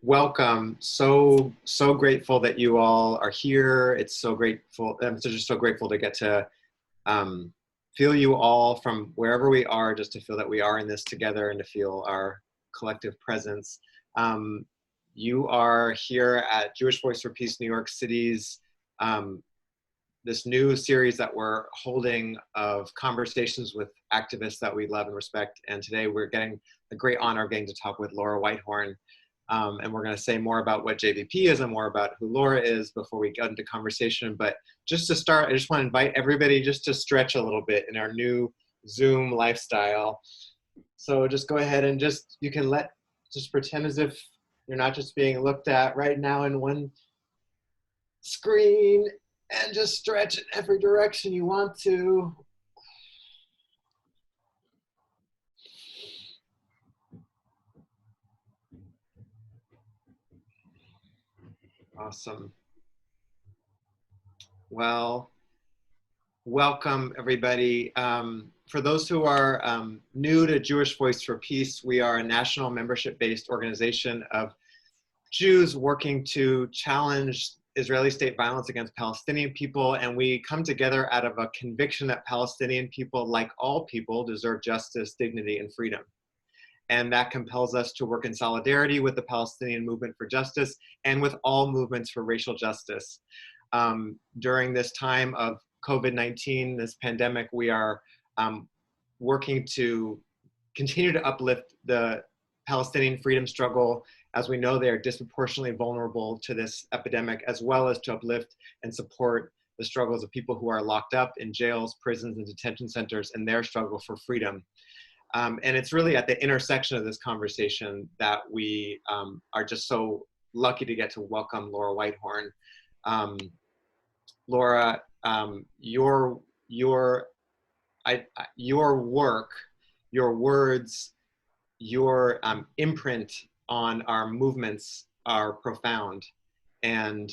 welcome. So grateful that you all are here. It's so grateful. I'm just so grateful to get to feel you all from wherever we are, just to feel that we are in this together and to feel our collective presence. You are here at Jewish Voice for Peace New York City's this new series that we're holding of conversations with activists that we love and respect. And today we're getting the great honor of getting to talk with Laura Whitehorn. And we're going to say more about what JVP is and more about who Laura is before we get into conversation. But just to start, I just want to invite everybody just to stretch a little bit in our new Zoom lifestyle. So just go ahead and you can just pretend as if you're not just being looked at right now in one screen, and just stretch in every direction you want to. Awesome. Well, welcome everybody. For those who are new to Jewish Voice for Peace, we are a national membership-based organization of Jews working to challenge Israeli state violence against Palestinian people, and we come together out of a conviction that Palestinian people, like all people, deserve justice, dignity, and freedom. And that compels us to work in solidarity with the Palestinian movement for justice and with all movements for racial justice. During this time of COVID-19, this pandemic, we are working to continue to uplift the Palestinian freedom struggle, as we know they are disproportionately vulnerable to this epidemic, as well as to uplift and support the struggles of people who are locked up in jails, prisons, and detention centers in their struggle for freedom. And it's really at the intersection of this conversation that we are just so lucky to get to welcome Laura Whitehorn. Laura, your work, your words, your imprint on our movements are profound, and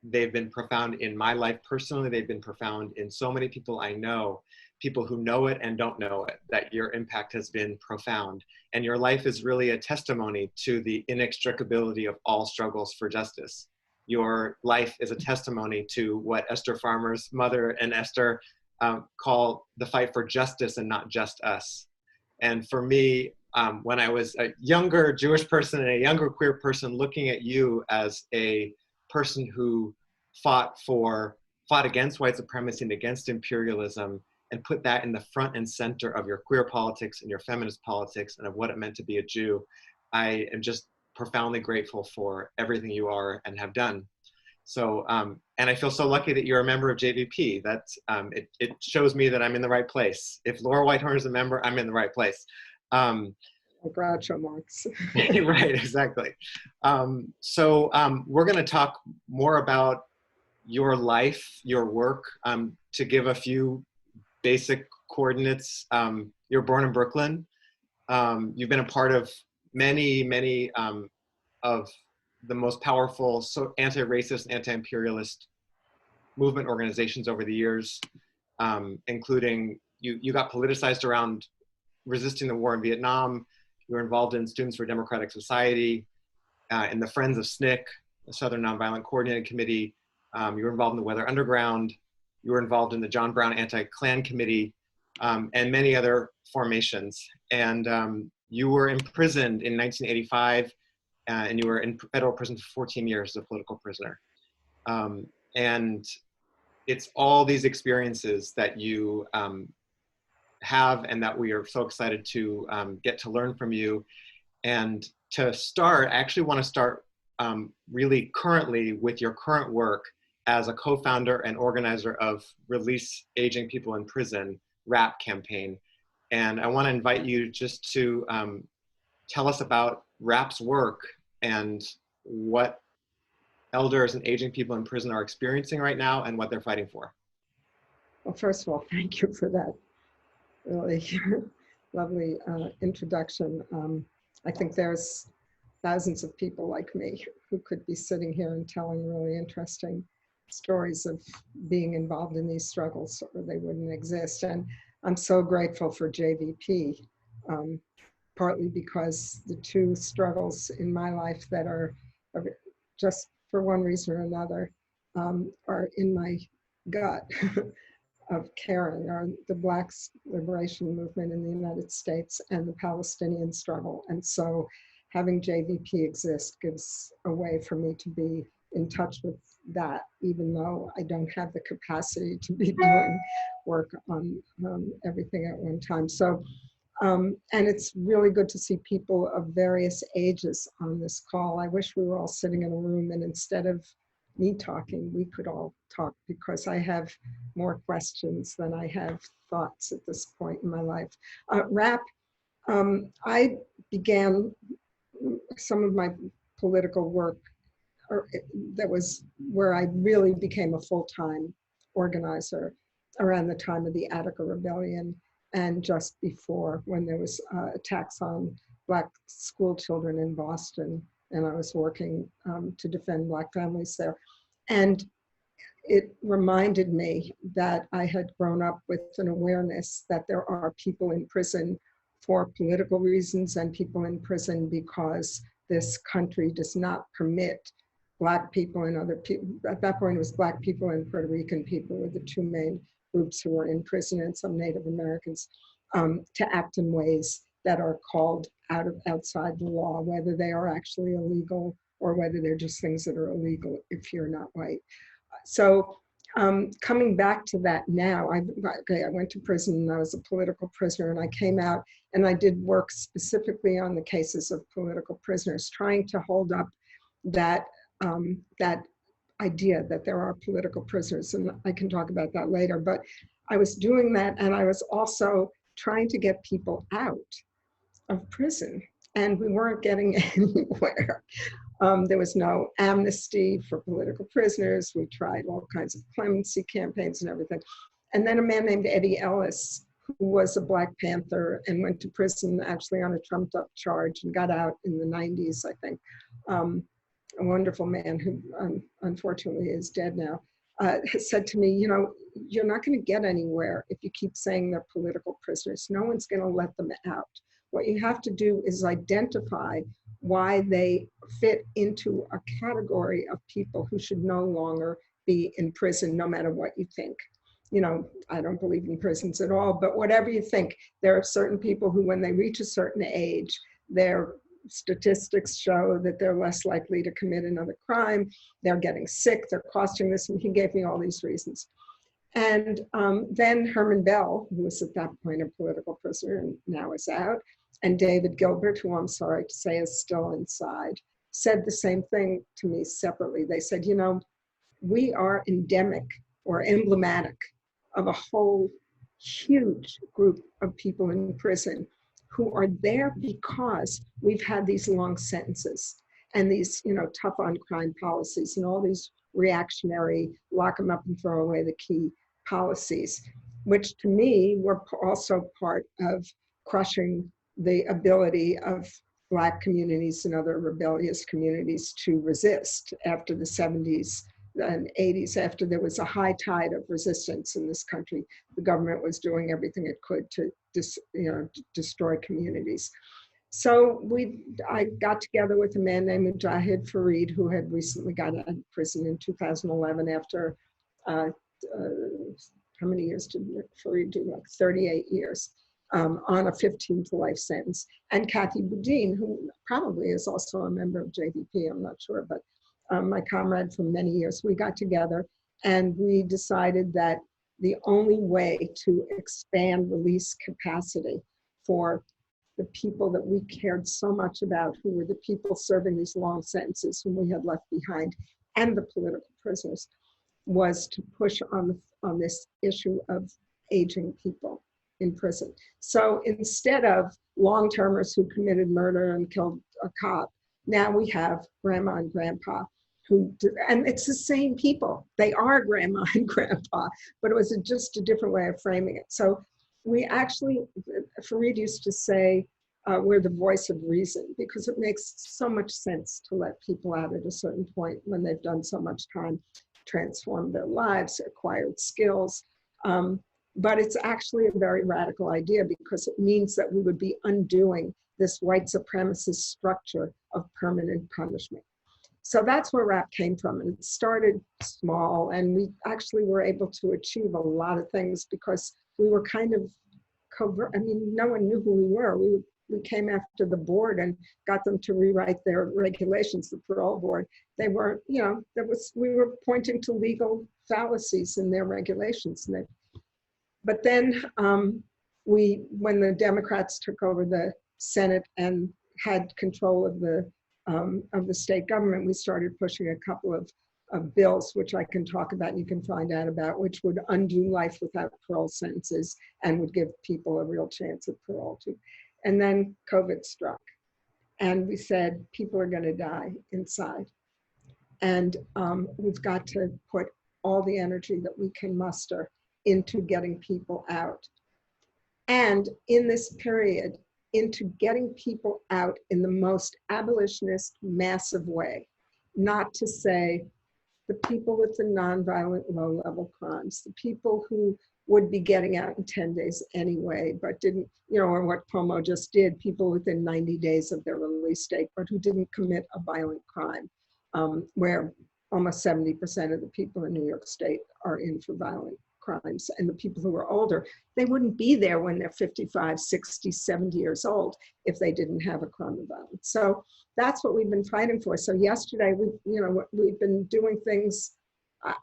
they've been profound in my life personally. They've been profound in so many people I know, people who know it and don't know it, that your impact has been profound. And your life is really a testimony to the inextricability of all struggles for justice. Your life is a testimony to what Esther Farmer's mother and Esther call the fight for justice and not just us. And for me, when I was a younger Jewish person and a younger queer person, looking at you as a person who fought against white supremacy and against imperialism, and put that in the front and center of your queer politics and your feminist politics and of what it meant to be a Jew, I am just profoundly grateful for everything you are and have done. So, and I feel so lucky that you're a member of JVP. That's, it shows me that I'm in the right place. If Laura Whitehorn is a member, I'm in the right place. Groucho Marx. Right, exactly. So we're going to talk more about your life, your work. To give a few basic coordinates, you're born in Brooklyn. You've been a part of many of the most powerful anti-racist, anti-imperialist movement organizations over the years, including you got politicized around resisting the war in Vietnam. You were involved in Students for Democratic Society, in the Friends of SNCC, the Southern Nonviolent Coordinating Committee. You were involved in the Weather Underground. You were involved in the John Brown Anti-Klan Committee, and many other formations. And you were imprisoned in 1985, and you were in federal prison for 14 years as a political prisoner. And it's all these experiences that you have, and that we are so excited to get to learn from you. And to start, I actually want to start really currently with your current work as a co-founder and organizer of Release Aging People in Prison, RAPP campaign. And I want to invite you just to tell us about RAPP's work and what elders and aging people in prison are experiencing right now and what they're fighting for. Well, first of all, thank you for that really lovely introduction. I think there's thousands of people like me who could be sitting here and telling really interesting stories of being involved in these struggles, or they wouldn't exist. And I'm so grateful for JVP partly because the two struggles in my life that are just for one reason or another are in my gut of caring, are the Black liberation movement in the United States and the Palestinian struggle. And so having JVP exist gives a way for me to be in touch with that, even though I don't have the capacity to be doing work on everything at one time. So, and it's really good to see people of various ages on this call. I wish we were all sitting in a room, and instead of me talking, we could all talk, because I have more questions than I have thoughts at this point in my life. RAPP, I began some of my political work, that was where I really became a full-time organizer around the time of the Attica Rebellion, and just before, when there was attacks on Black school children in Boston, and I was working to defend Black families there. And it reminded me that I had grown up with an awareness that there are people in prison for political reasons, and people in prison because this country does not permit Black people and other people. At that point, it was Black people and Puerto Rican people were the two main groups who were in prison, and some Native Americans, to act in ways that are called outside the law, whether they are actually illegal or whether they're just things that are illegal if you're not white. So coming back to that now, I went to prison and I was a political prisoner, and I came out and I did work specifically on the cases of political prisoners, trying to hold up that, that idea that there are political prisoners, and I can talk about that later. But I was doing that, and I was also trying to get people out of prison, and we weren't getting anywhere. There was no amnesty for political prisoners. We tried all kinds of clemency campaigns and everything. And then a man named Eddie Ellis, who was a Black Panther and went to prison actually on a trumped up charge and got out in the 90s, I think. A wonderful man who unfortunately is dead now, has said to me, you know, you're not going to get anywhere if you keep saying they're political prisoners. No one's going to let them out. What you have to do is identify why they fit into a category of people who should no longer be in prison, no matter what you think. You know, I don't believe in prisons at all, but whatever you think, there are certain people who, when they reach a certain age, their statistics show that they're less likely to commit another crime, they're getting sick, they're costing this, and he gave me all these reasons. And then Herman Bell, who was at that point a political prisoner and now is out, and David Gilbert, who I'm sorry to say is still inside, said the same thing to me separately. They said, you know, we are endemic or emblematic of a whole huge group of people in prison who are there because we've had these long sentences and these, you know, tough on crime policies and all these reactionary lock them up and throw away the key policies, which to me were also part of crushing the ability of Black communities and other rebellious communities to resist after the 70s and 80s, after there was a high tide of resistance in this country. The government was doing everything it could to destroy communities. So I got together with a man named Mujahid Fareed, who had recently got out of prison in 2011 after, how many years did Fareed do? Like 38 years. On a 15 to life sentence, and Kathy Boudin, who probably is also a member of JVP, I'm not sure, but my comrade from many years. We got together and we decided that the only way to expand release capacity for the people that we cared so much about, who were the people serving these long sentences whom we had left behind, and the political prisoners, was to push on this issue of aging people in prison. So instead of long-termers who committed murder and killed a cop, now we have grandma and grandpa who, and it's the same people. They are grandma and grandpa, but it was just a different way of framing it. So we actually, Fareed used to say, we're the voice of reason, because it makes so much sense to let people out at a certain point when they've done so much time, transformed their lives, acquired skills. But it's actually a very radical idea, because it means that we would be undoing this white supremacist structure of permanent punishment. So that's where RAPP came from. And it started small, and we actually were able to achieve a lot of things because we were kind of covert. I mean, no one knew who we were. We came after the board and got them to rewrite their regulations, the parole board. They were, you know, we were pointing to legal fallacies in their regulations. But then when the Democrats took over the Senate and had control of the state government, we started pushing a couple of bills, which I can talk about and you can find out about, which would undo life without parole sentences and would give people a real chance at parole too. And then COVID struck. And we said, people are going to die inside. And we've got to put all the energy that we can muster into getting people out. And in this period, into getting people out in the most abolitionist, massive way. Not to say the people with the nonviolent, low-level crimes, the people who would be getting out in 10 days anyway, but didn't, you know, or what Cuomo just did, people within 90 days of their release date, but who didn't commit a violent crime, where almost 70% of the people in New York State are in for violent crimes. And the people who are older, they wouldn't be there when they're 55, 60, 70 years old if they didn't have a crime of violence. So that's what we've been fighting for. So yesterday, we've been doing things.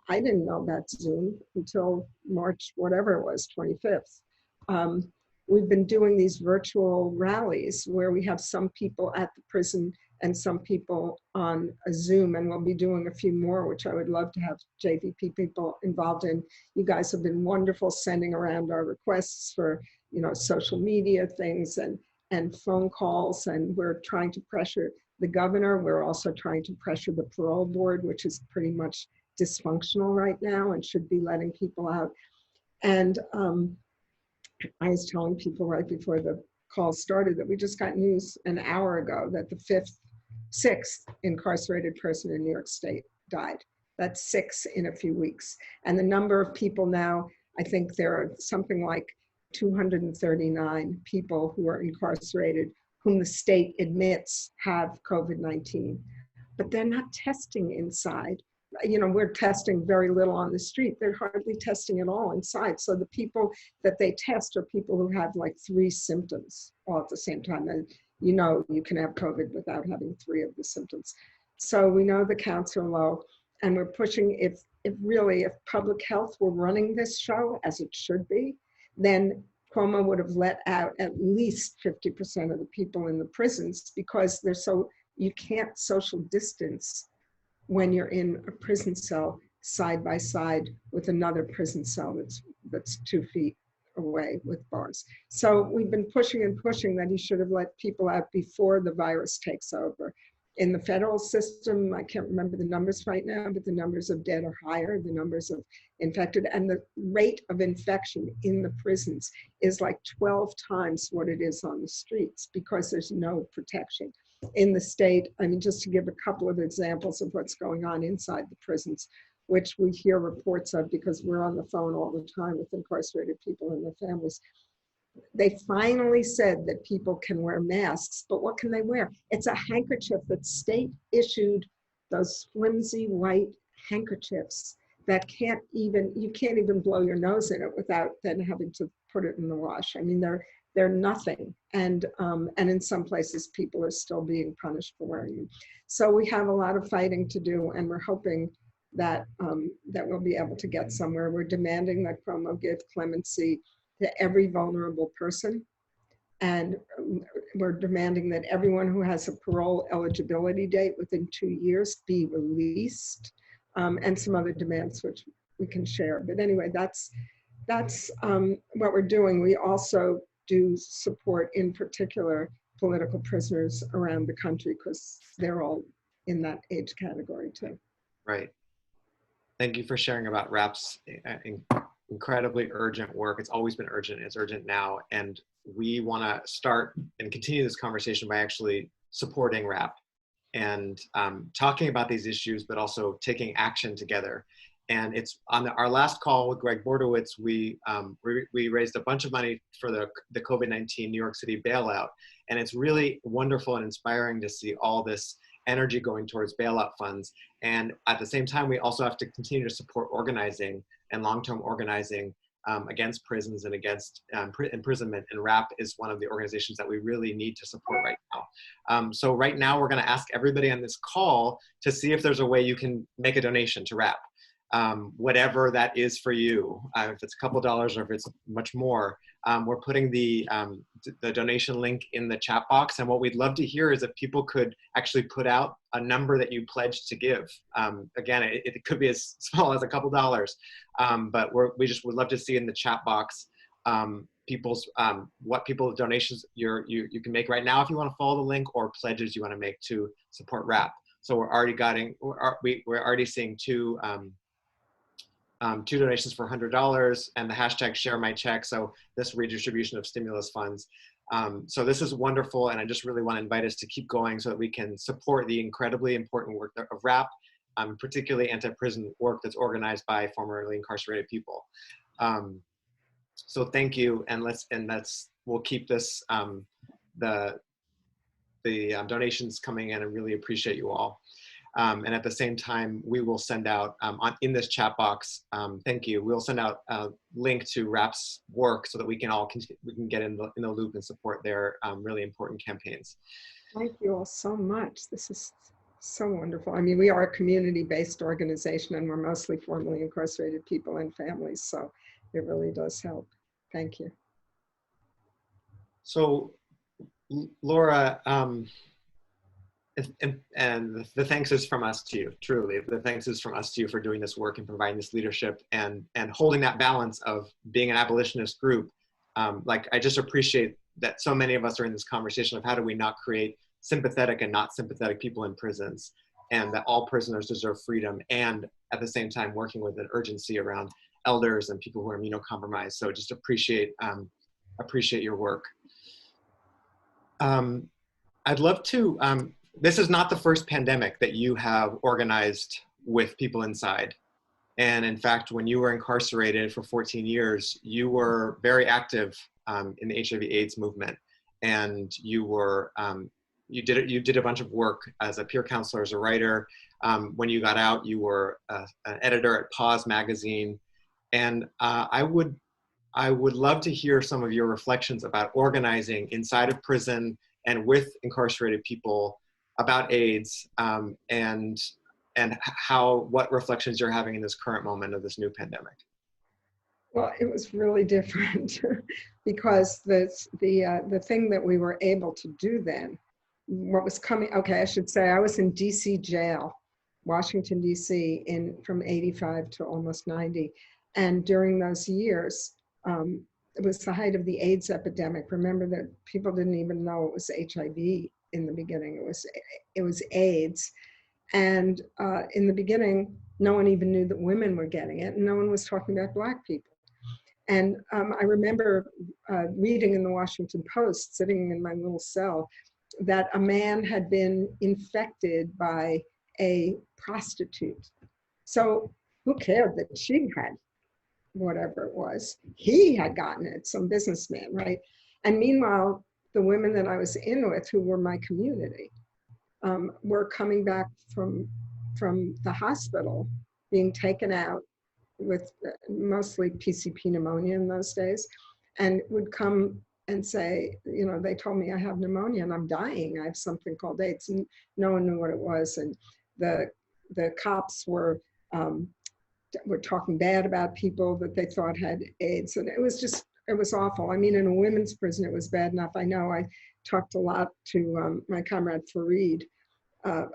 I didn't know about Zoom until March, whatever it was, 25th. We've been doing these virtual rallies where we have some people at the prison and some people on a Zoom, and we'll be doing a few more, which I would love to have JVP people involved in. You guys have been wonderful sending around our requests for, you know, social media things and phone calls, and we're trying to pressure the governor. We're also trying to pressure the parole board, which is pretty much dysfunctional right now and should be letting people out. And I was telling people right before the call started that we just got news an hour ago that the sixth incarcerated person in New York State died. That's 6 in a few weeks. And the number of people now, I think there are something like 239 people who are incarcerated whom the state admits have COVID-19, but they're not testing inside. You know, we're testing very little on the street. They're hardly testing at all inside. So the people that they test are people who have like 3 symptoms all at the same time. And you know, you can have COVID without having 3 of the symptoms. So we know the counts are low, and we're pushing, if public health were running this show as it should be, then Cuomo would have let out at least 50% of the people in the prisons, because you can't social distance when you're in a prison cell side by side with another prison cell that's 2 feet away with bars. So we've been pushing and pushing that he should have let people out before the virus takes over. In the federal system, I can't remember the numbers right now, but the numbers of dead are higher, the numbers of infected, and the rate of infection in the prisons is like 12 times what it is on the streets because there's no protection. In the state, I mean, just to give a couple of examples of what's going on inside the prisons, which we hear reports of because we're on the phone all the time with incarcerated people and their families. They finally said that people can wear masks, but what can they wear? It's a handkerchief that state issued, those flimsy white handkerchiefs that you can't even blow your nose in it without then having to put it in the wash. I mean, they're nothing. And in some places, people are still being punished for wearing them. So we have a lot of fighting to do, and we're hoping that we'll be able to get somewhere. We're demanding that Cuomo give clemency to every vulnerable person. And we're demanding that everyone who has a parole eligibility date within 2 years be released, and some other demands which we can share. But anyway, that's what we're doing. We also do support, in particular, political prisoners around the country because they're all in that age category too. Right. Thank you for sharing about RAPP's incredibly urgent work. It's always been urgent. It's urgent now. And we want to start and continue this conversation by actually supporting RAPP and talking about these issues, but also taking action together. And it's on our last call with Greg Bordowitz, we raised a bunch of money for the COVID-19 New York City bailout. And it's really wonderful and inspiring to see all this energy going towards bailout funds. And at the same time, we also have to continue to support organizing and long-term organizing against prisons and against imprisonment. And RAPP is one of the organizations that we really need to support right now. So right now, we're going to ask everybody on this call to see if there's a way you can make a donation to RAPP. Whatever that is for you, if it's a couple dollars or if it's much more, we're putting the donation link in the chat box. And what we'd love to hear is if people could actually put out a number that you pledged to give. Again, it could be as small as a couple dollars, but we just would love to see in the chat box what people's donations you can make right now if you want to follow the link, or pledges you want to make to support RAPP. So we're already seeing two donations for $100 and the hashtag share my check. So this redistribution of stimulus funds. So this is wonderful. And I just really want to invite us to keep going so that we can support the incredibly important work of RAPP, particularly anti-prison work that's organized by formerly incarcerated people. So thank you. And we'll keep this, the donations coming in. I really appreciate you all. And at the same time, we will send out in this chat box, thank you, we'll send out a link to RAPP's work so that we can get in the loop and support their really important campaigns. Thank you all so much. This is so wonderful. I mean, we are a community-based organization and we're mostly formerly incarcerated people and families, so it really does help. Thank you. So, Laura, and the thanks is from us to you, truly. The thanks is from us to you for doing this work and providing this leadership and holding that balance of being an abolitionist group. I just appreciate that so many of us are in this conversation of how do we not create sympathetic and not sympathetic people in prisons, and that all prisoners deserve freedom, and at the same time working with an urgency around elders and people who are immunocompromised. So just appreciate your work. I'd love to, this is not the first pandemic that you have organized with people inside. And in fact, when you were incarcerated for 14 years, you were very active in the HIV/AIDS movement. And you were, you did a bunch of work as a peer counselor, as a writer. When you got out, you were an editor at Pause magazine. And I would love to hear some of your reflections about organizing inside of prison and with incarcerated people about AIDS, and what reflections you're having in this current moment of this new pandemic. Well, it was really different because the thing that we were able to do then, what was coming, okay, I should say I was in DC jail, Washington, DC, from 85 to almost 90. And during those years, it was the height of the AIDS epidemic. Remember that people didn't even know it was HIV in the beginning. It was AIDS. And in the beginning, no one even knew that women were getting it, and no one was talking about Black people. And I remember reading in the Washington Post, sitting in my little cell, that a man had been infected by a prostitute. So who cared that she had whatever it was? He had gotten it, some businessman, right? And meanwhile, the women that I was in with, who were my community, were coming back from the hospital, being taken out with mostly PCP pneumonia in those days, and would come and say, you know, they told me I have pneumonia and I'm dying. I have something called AIDS, and no one knew what it was. And the cops were talking bad about people that they thought had AIDS, and it was awful. I mean, in a women's prison, it was bad enough. I know I talked a lot to my comrade Fareed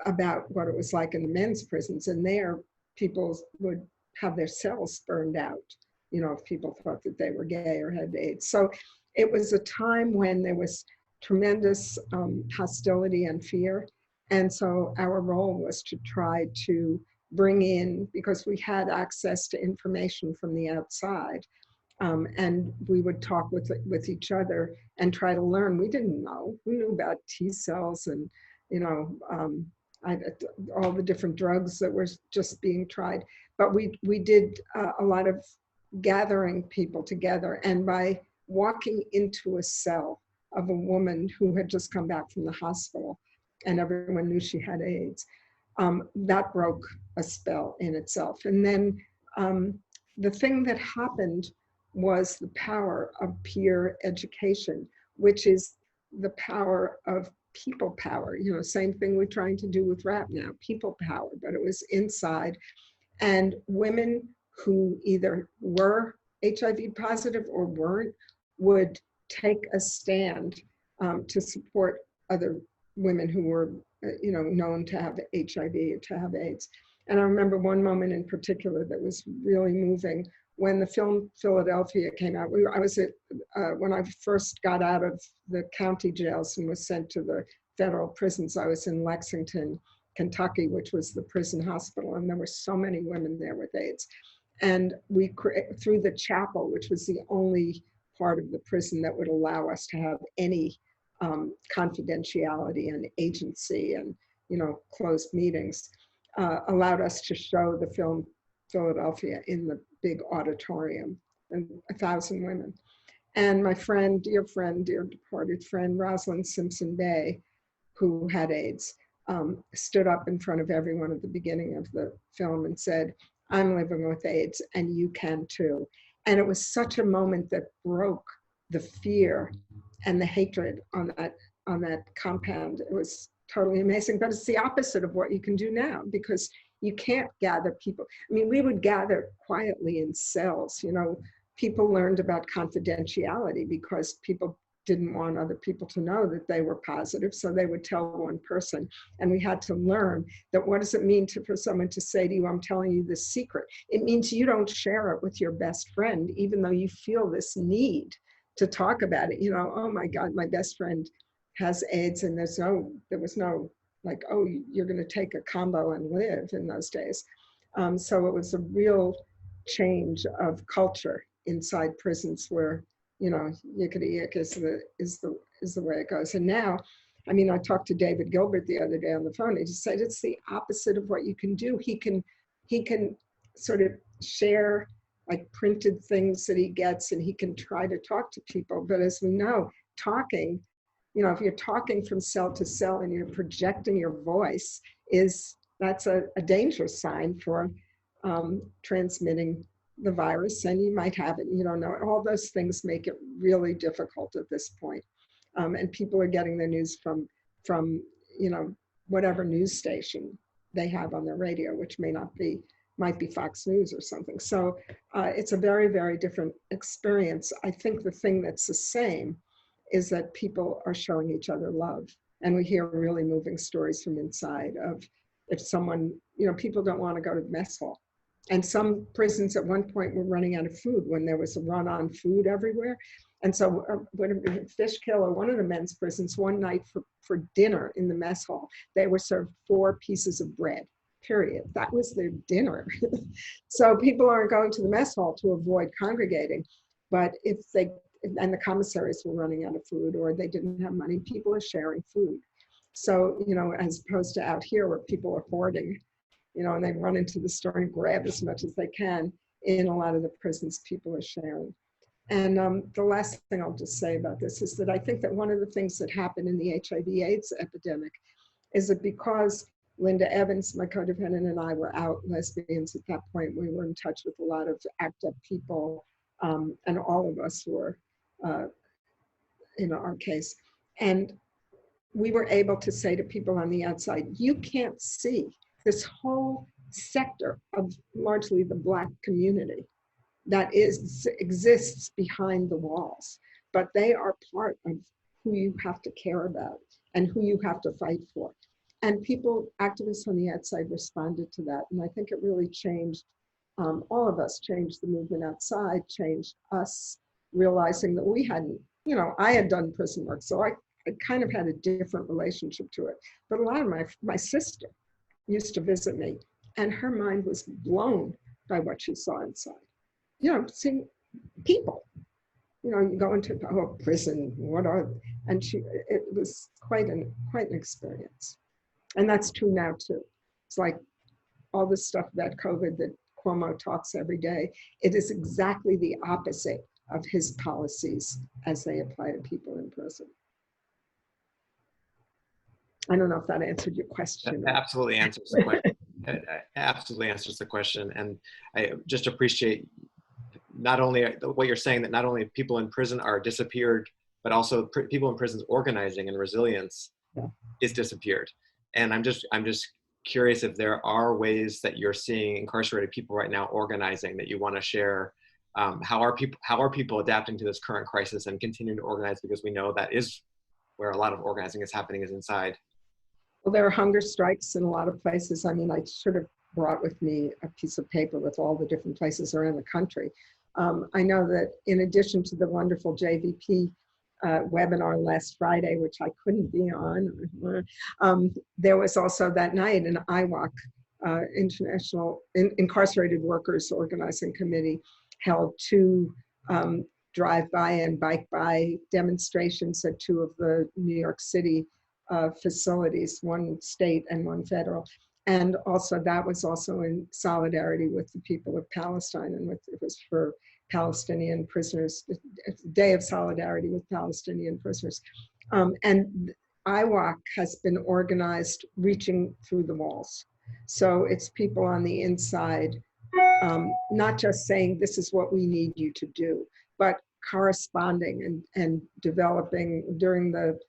about what it was like in the men's prisons, and there people would have their cells burned out, you know, if people thought that they were gay or had AIDS. So it was a time when there was tremendous hostility and fear. And so our role was to try to bring in, because we had access to information from the outside, and we would talk with each other and try to learn. We didn't know. Who knew about T cells and, you know, all the different drugs that were just being tried. But we did a lot of gathering people together, and by walking into a cell of a woman who had just come back from the hospital and everyone knew she had AIDS, that broke a spell in itself. And then the thing that happened was the power of peer education, which is the power of people power. You know, same thing we're trying to do with RAPP now, people power, but it was inside. And women who either were HIV positive or weren't would take a stand to support other women who were, you know, known to have HIV or to have AIDS. And I remember one moment in particular that was really moving when the film Philadelphia came out. I was when I first got out of the county jails and was sent to the federal prisons, I was in Lexington, Kentucky, which was the prison hospital, and there were so many women there with AIDS. And we, through the chapel, which was the only part of the prison that would allow us to have any confidentiality and agency and, you know, closed meetings, allowed us to show the film Philadelphia in the big auditorium, and 1,000 women. And my friend, dear departed friend, Rosalind Simpson Bay, who had AIDS, stood up in front of everyone at the beginning of the film and said, "I'm living with AIDS and you can too." And it was such a moment that broke the fear and the hatred on that compound. It was totally amazing, but it's the opposite of what you can do now, because you can't gather people. I mean, we would gather quietly in cells, you know. People learned about confidentiality because people didn't want other people to know that they were positive, so they would tell one person. And we had to learn that what does it mean for someone to say to you, "I'm telling you this secret"? It means you don't share it with your best friend, even though you feel this need to talk about it. You know, oh my God, my best friend has AIDS, and there was no like, oh, you're going to take a combo and live in those days. So it was a real change of culture inside prisons where, you know, yickety-yick is the way it goes. And now, I mean, I talked to David Gilbert the other day on the phone. He just said it's the opposite of what you can do. He can sort of share like printed things that he gets, and he can try to talk to people. But as we know, talking, you know, if you're talking from cell to cell and you're projecting your voice, that's a dangerous sign for transmitting the virus, and you might have it, you don't know. All those things make it really difficult at this point. And people are getting their news from, you know, whatever news station they have on their radio, which might be Fox News or something. So it's a very, very different experience. I think the thing that's the same is that people are showing each other love. And we hear really moving stories from inside of if someone, you know, people don't want to go to the mess hall. And some prisons at one point were running out of food when there was a run on food everywhere. And so when Fishkill, or one of the men's prisons, one night for dinner in the mess hall, they were served 4 pieces of bread, period. That was their dinner. So people aren't going to the mess hall to avoid congregating. But and the commissaries were running out of food, or they didn't have money, people are sharing food. So, you know, as opposed to out here where people are hoarding, you know, and they run into the store and grab as much as they can, in a lot of the prisons, people are sharing. And the last thing I'll just say about this is that I think that one of the things that happened in the HIV/AIDS epidemic is that because Linda Evans, my co-defendant, and I were out lesbians at that point, we were in touch with a lot of ACT UP people, and all of us were, in our case. And we were able to say to people on the outside, you can't see this whole sector of largely the Black community that exists behind the walls, but they are part of who you have to care about and who you have to fight for. And people, activists on the outside, responded to that. And I think it really changed, all of us, changed the movement outside, changed us realizing that we hadn't, you know, I had done prison work, so I kind of had a different relationship to it. But a lot of my sister used to visit me, and her mind was blown by what she saw inside. You know, seeing people, you know, you go into prison, and it was quite an experience. And that's true now too. It's like all this stuff about COVID that Cuomo talks every day. It is exactly the opposite of his policies as they apply to people in prison. I don't know if that answered your question. That absolutely answers the question. It absolutely answers the question. And I just appreciate not only what you're saying, that not only people in prison are disappeared, but also people in prisons organizing and resilience is disappeared. And I'm just curious if there are ways that you're seeing incarcerated people right now organizing that you want to share. How are people adapting to this current crisis and continuing to organize? Because we know that is where a lot of organizing is happening, is inside. Well, there are hunger strikes in a lot of places. I mean, I should have brought with me a piece of paper with all the different places around the country. I know that in addition to the wonderful JVP webinar last Friday, which I couldn't be on, there was also that night an IWOC, International Incarcerated Workers Organizing Committee, held two drive-by and bike-by demonstrations at two of the New York City facilities, one state and one federal. And also that was also in solidarity with the people of Palestine, and it was for Palestinian prisoners, a day of solidarity with Palestinian prisoners. And IWOC has been organized reaching through the walls. So it's people on the inside, not just saying this is what we need you to do, but corresponding and developing. During the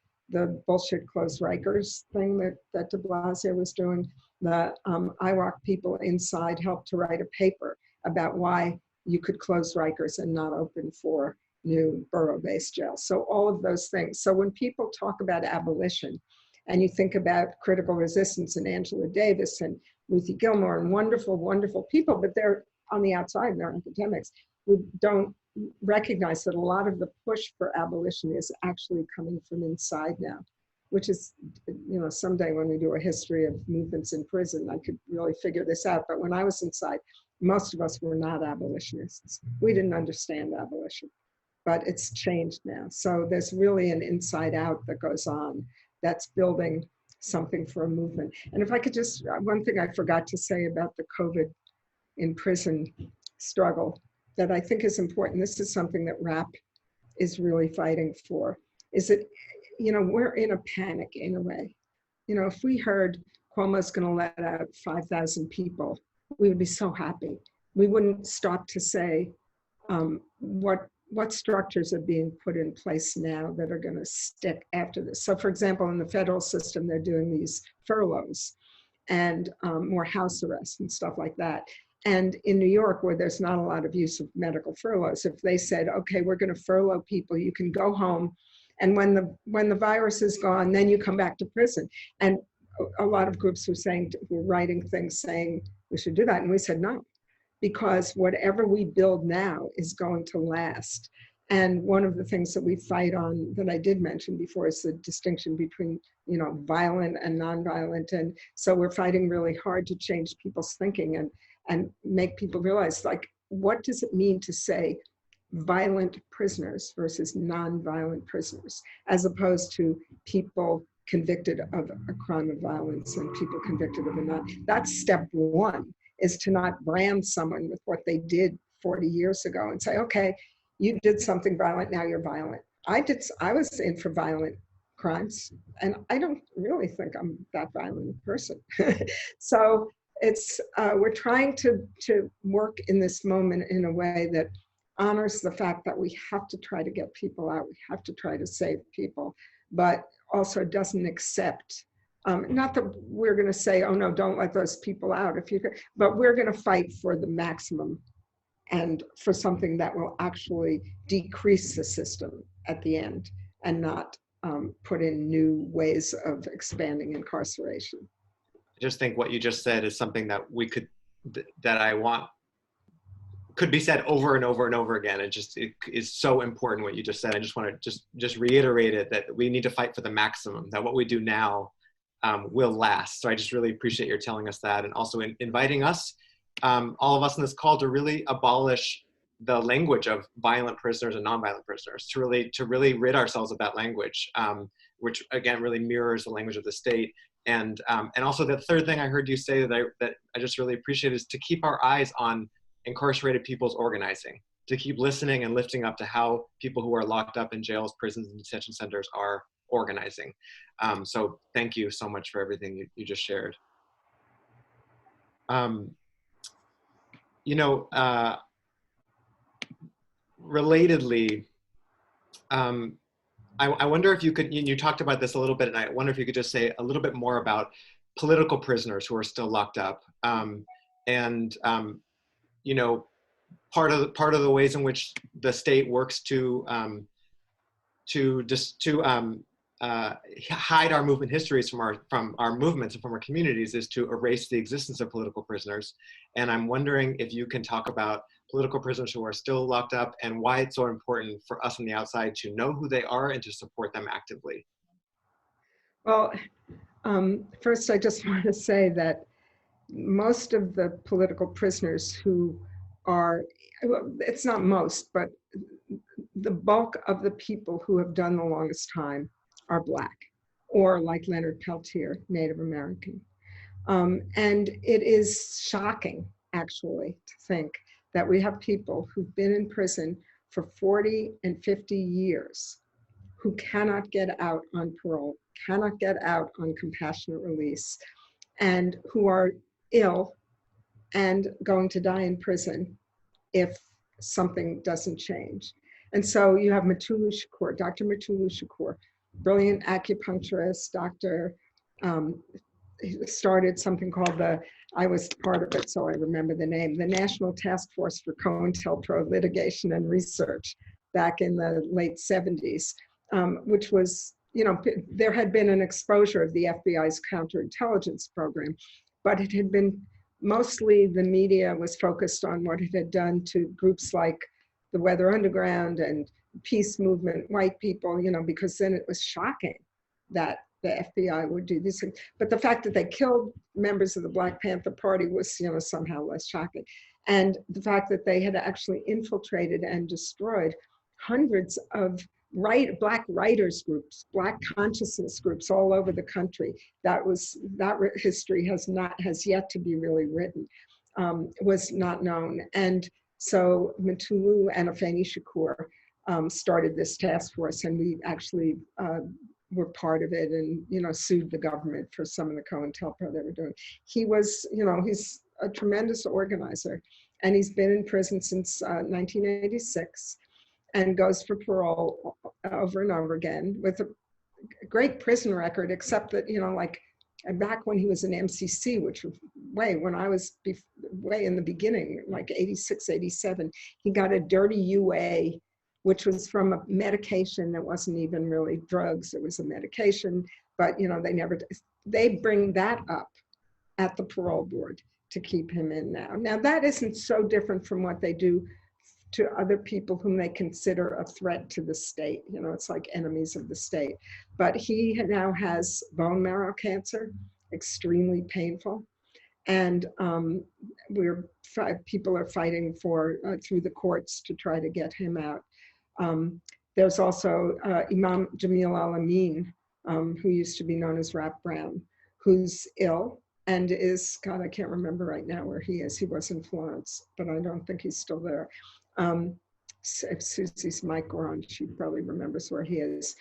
bullshit close Rikers thing that de Blasio was doing, the IWOC people inside helped to write a paper about why you could close Rikers and not open for new borough-based jails. So all of those things. So when people talk about abolition, and you think about critical resistance and Angela Davis and Ruthie Gilmore and wonderful, wonderful people, but they're on the outside, they're academics, we don't recognize that a lot of the push for abolition is actually coming from inside now, which is, you know, someday when we do a history of movements in prison, I could really figure this out. But when I was inside, most of us were not abolitionists. We didn't understand abolition, but it's changed now. So there's really an inside out that goes on that's building something for a movement. And if I could just, one thing I forgot to say about the COVID in prison struggle that I think is important, this is something that RAPP is really fighting for, is that, you know, we're in a panic in a way. You know, if we heard Cuomo's gonna let out 5,000 people, we would be so happy. We wouldn't stop to say what structures are being put in place now that are gonna stick after this. So for example, in the federal system, they're doing these furloughs and more house arrests and stuff like that. And in New York, where there's not a lot of use of medical furloughs, if they said, okay, we're gonna furlough people, you can go home, and when the virus is gone, then you come back to prison. And a lot of groups were writing things saying we should do that. And we said no, because whatever we build now is going to last. And one of the things that we fight on, that I did mention before, is the distinction between, you know, violent and nonviolent. And so we're fighting really hard to change people's thinking and make people realize, like, what does it mean to say violent prisoners versus non-violent prisoners, as opposed to people convicted of a crime of violence and people convicted of a non. That's step one, is to not brand someone with what they did 40 years ago and say, okay, you did something violent, now you're violent. I was in for violent crimes, and I don't really think I'm that violent a person. So it's, we're trying to work in this moment in a way that honors the fact that we have to try to get people out, we have to try to save people, but also doesn't accept, not that we're gonna say, oh no, don't let those people out, if you could, but we're gonna fight for the maximum and for something that will actually decrease the system at the end and not put in new ways of expanding incarceration. I just think what you just said is something that we could, that I want, could be said over and over and over again. It is so important what you just said. I just want to just reiterate it, that we need to fight for the maximum, that what we do now will last. So I just really appreciate your telling us that, and also inviting us, all of us in this call, to really abolish the language of violent prisoners and nonviolent prisoners, to really rid ourselves of that language, which again really mirrors the language of the state. And also the third thing I heard you say that I just really appreciate is to keep our eyes on incarcerated people's organizing, to keep listening and lifting up to how people who are locked up in jails, prisons, and detention centers are organizing. So thank you so much for everything you just shared. Relatedly, I wonder if you could, you talked about this a little bit, and I wonder if you could just say a little bit more about political prisoners who are still locked up. Part of the ways in which the state works to hide our movement histories from our movements and from our communities is to erase the existence of political prisoners. And I'm wondering if you can talk about political prisoners who are still locked up and why it's so important for us on the outside to know who they are and to support them actively. Well, first I just want to say that most of the political prisoners who are, well, it's not most, but the bulk of the people who have done the longest time are Black, or like Leonard Peltier, Native American. And it is shocking, actually, to think that we have people who've been in prison for 40 and 50 years who cannot get out on parole, cannot get out on compassionate release, and who are ill and going to die in prison if something doesn't change. And so you have Mutulu Shakur, Dr. Mutulu Shakur, brilliant acupuncturist, doctor, started something called I was part of it, so I remember the name, the National Task Force for COINTELPRO Litigation and Research back in the late 70s, which was, there had been an exposure of the FBI's counterintelligence program, but it had been mostly the media was focused on what it had done to groups like the Weather Underground and peace movement, white people, because then it was shocking that the FBI would do these things. But the fact that they killed members of the Black Panther Party was, somehow less shocking. And the fact that they had actually infiltrated and destroyed hundreds of Black writers groups, Black consciousness groups all over the country. That history has yet to be really written, was not known. And so Mutulu and Afeni Shakur started this task force, and we actually were part of it, and sued the government for some of the COINTELPRO they were doing. He was, he's a tremendous organizer, and he's been in prison since 1986, and goes for parole over and over again with a great prison record, except that like back when he was in MCC, which was when I was way in the beginning, like 86, 87, he got a dirty UA, which was from a medication that wasn't even really drugs. It was a medication, but they bring that up at the parole board to keep him in now. Now that isn't so different from what they do to other people whom they consider a threat to the state. It's like enemies of the state. But he now has bone marrow cancer, extremely painful. And people are fighting through the courts to try to get him out. There's also Imam Jamil Al-Amin, who used to be known as Rap Brown, who's ill and is, God, I can't remember right now where he is. He was in Florence, but I don't think he's still there. If Susie's mic were on, she probably remembers where he is,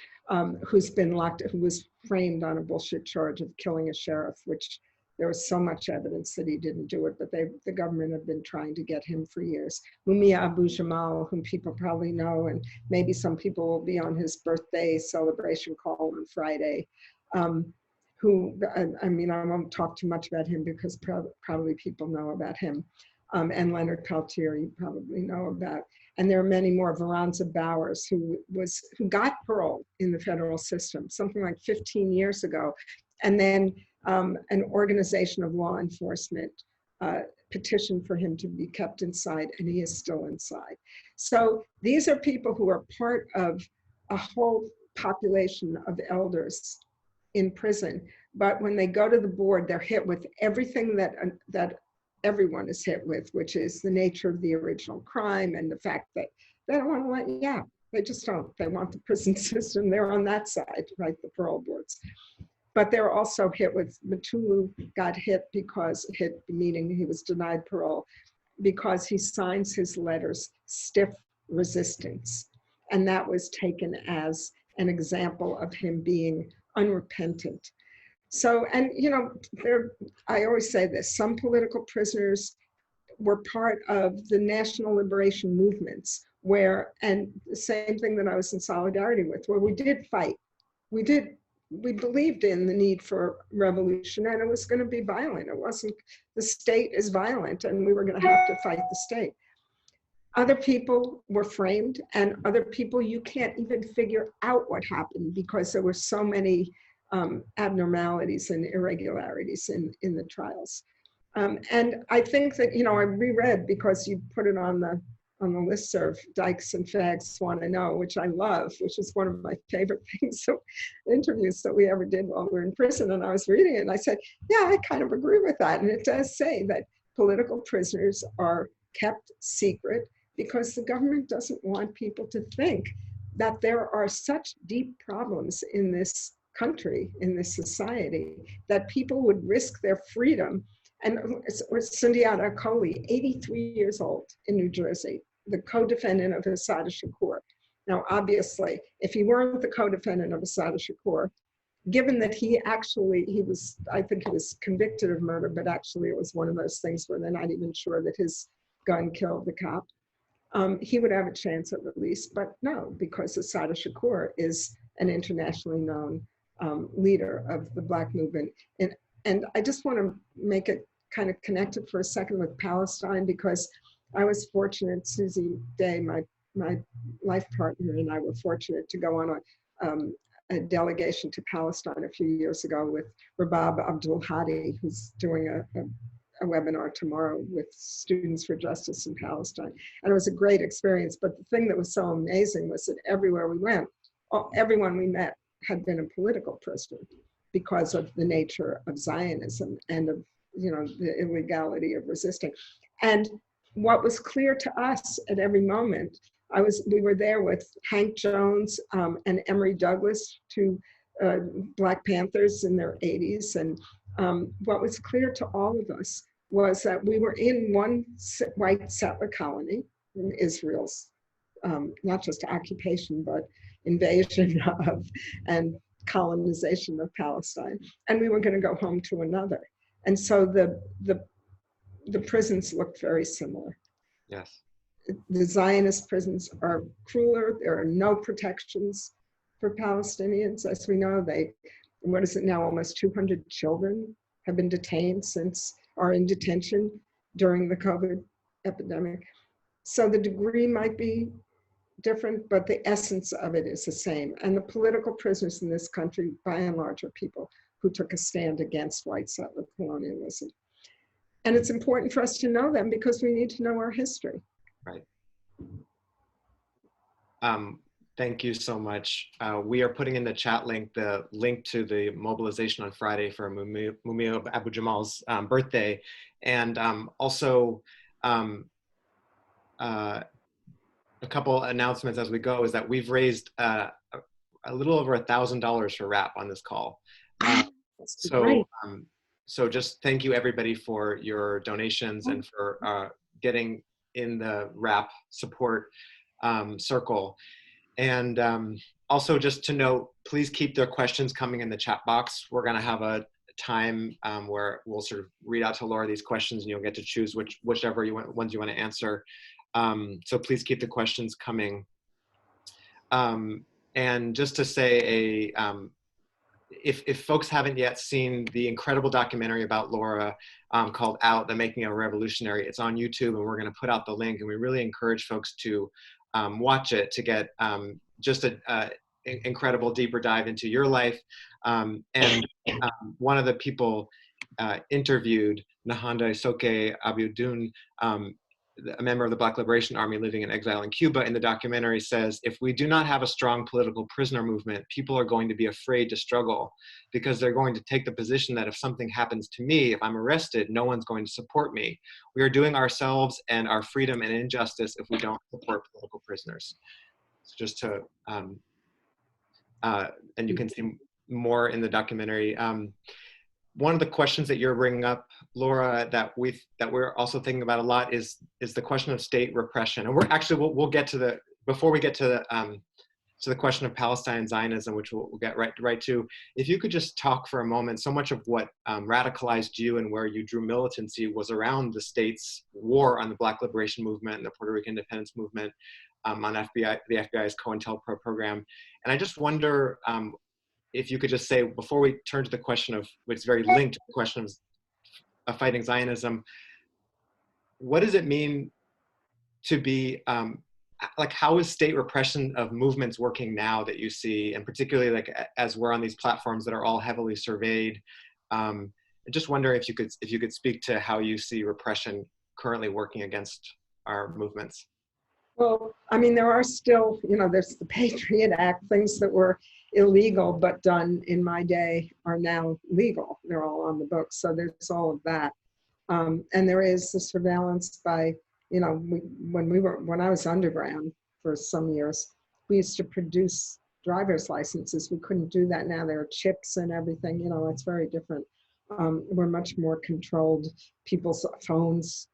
who's been locked, who was framed on a bullshit charge of killing a sheriff, which there was so much evidence that he didn't do it, but the government have been trying to get him for years. Mumia Abu-Jamal, whom people probably know, and maybe some people will be on his birthday celebration call on Friday, who, I won't talk too much about him because probably people know about him. And Leonard Peltier, you probably know about. And there are many more. Veranza Bowers, who got parole in the federal system, something like 15 years ago. And then an organization of law enforcement petitioned for him to be kept inside, and he is still inside. So these are people who are part of a whole population of elders in prison. But when they go to the board, they're hit with everything that everyone is hit with, which is the nature of the original crime and the fact that they don't want to let you out. They just don't. They want the prison system. They're on that side, right? The parole boards. But they're also hit with, Matulu got hit, meaning he was denied parole, because he signs his letters stiff resistance. And that was taken as an example of him being unrepentant. So, and I always say this, some political prisoners were part of the national liberation movements and the same thing that I was in solidarity with, where we did fight. We believed in the need for revolution, and it was going to be violent. It wasn't, the state is violent and we were going to have to fight the state. Other people were framed, and other people, you can't even figure out what happened because there were so many abnormalities and irregularities in the trials. And I think that, I reread, because you put it on the listserv, Dykes and Fags Want to Know, which I love, which is one of my favorite things, so interviews that we ever did while we were in prison. And I was reading it and I said, yeah, I kind of agree with that. And it does say that political prisoners are kept secret because the government doesn't want people to think that there are such deep problems in this country, in this society, that people would risk their freedom. And Sundiata Kohli, 83 years old in New Jersey, the co-defendant of Assata Shakur. Now, obviously, if he weren't the co-defendant of Assata Shakur, given that I think he was convicted of murder, but actually it was one of those things where they're not even sure that his gun killed the cop, he would have a chance at release. But no, because Assata Shakur is an internationally known leader of the Black movement. And I just want to make it kind of connected for a second with Palestine, because I was fortunate, Susie Day, my life partner, and I were fortunate to go on a delegation to Palestine a few years ago with Rabab Abdul Hadi, who's doing a webinar tomorrow with Students for Justice in Palestine. And it was a great experience. But the thing that was so amazing was that everywhere we went, everyone we met had been a political prisoner because of the nature of Zionism and of the illegality of resisting. And what was clear to us at every moment, we were there with Hank Jones and Emory Douglas, two Black Panthers in their 80s. And what was clear to all of us was that we were in one white settler colony in Israel's, not just occupation, but invasion of and colonization of Palestine. And we were going to go home to another. And so the prisons looked very similar. Yes. The Zionist prisons are crueler. There are no protections for Palestinians. As we know, what is it now, almost 200 children have been detained are in detention during the COVID epidemic. So the degree might be different, but the essence of it is the same. And the political prisoners in this country, by and large, are people who took a stand against white settler colonialism. And it's important for us to know them because we need to know our history. Right. Thank you so much. We are putting in the chat link the link to the mobilization on Friday for Mumia Abu-Jamal's birthday. And also a couple announcements as we go is that we've raised a little over $1,000 for RAPP on this call. So just thank you everybody for your donations and for getting in the RAPP support circle. And also just to note, please keep their questions coming in the chat box. We're gonna have a time where we'll sort of read out to Laura these questions and you'll get to choose whichever ones you want to answer. So please keep the questions coming. And just to say, if folks haven't yet seen the incredible documentary about Laura called Out, The Making of a Revolutionary, it's on YouTube and we're going to put out the link, and we really encourage folks to watch it to get just an incredible deeper dive into your life. And one of the people interviewed, Nahanda Soke Abiodun, a member of the Black Liberation Army living in exile in Cuba, in the documentary says, if we do not have a strong political prisoner movement, people are going to be afraid to struggle because they're going to take the position that if something happens to me, if I'm arrested, no one's going to support me. We are doing ourselves and our freedom an injustice if we don't support political prisoners. So just to, and you can see more in the documentary. One of the questions that you're bringing up, Laura, that we're also thinking about a lot is the question of state repression. And we're actually, we'll get to the, before we get to the question of Palestine and Zionism, which we'll get right to. If you could just talk for a moment, so much of what radicalized you and where you drew militancy was around the state's war on the Black Liberation Movement and the Puerto Rican independence movement, on the FBI's COINTELPRO program. And I just wonder if you could just say, before we turn to the question of, which is very linked to the question of fighting Zionism, what does it mean to be, like, how is state repression of movements working now that you see, and particularly like as we're on these platforms that are all heavily surveyed? I just wonder if you could speak to how you see repression currently working against our movements. Well, I mean, there are still, there's the Patriot Act, things that were illegal but done in my day are now legal. They're all on the books, so there's all of that. And there is the surveillance by, when I was underground for some years, we used to produce driver's licenses. We couldn't do that now. There are chips and everything, it's very different. We're much more controlled. People's phones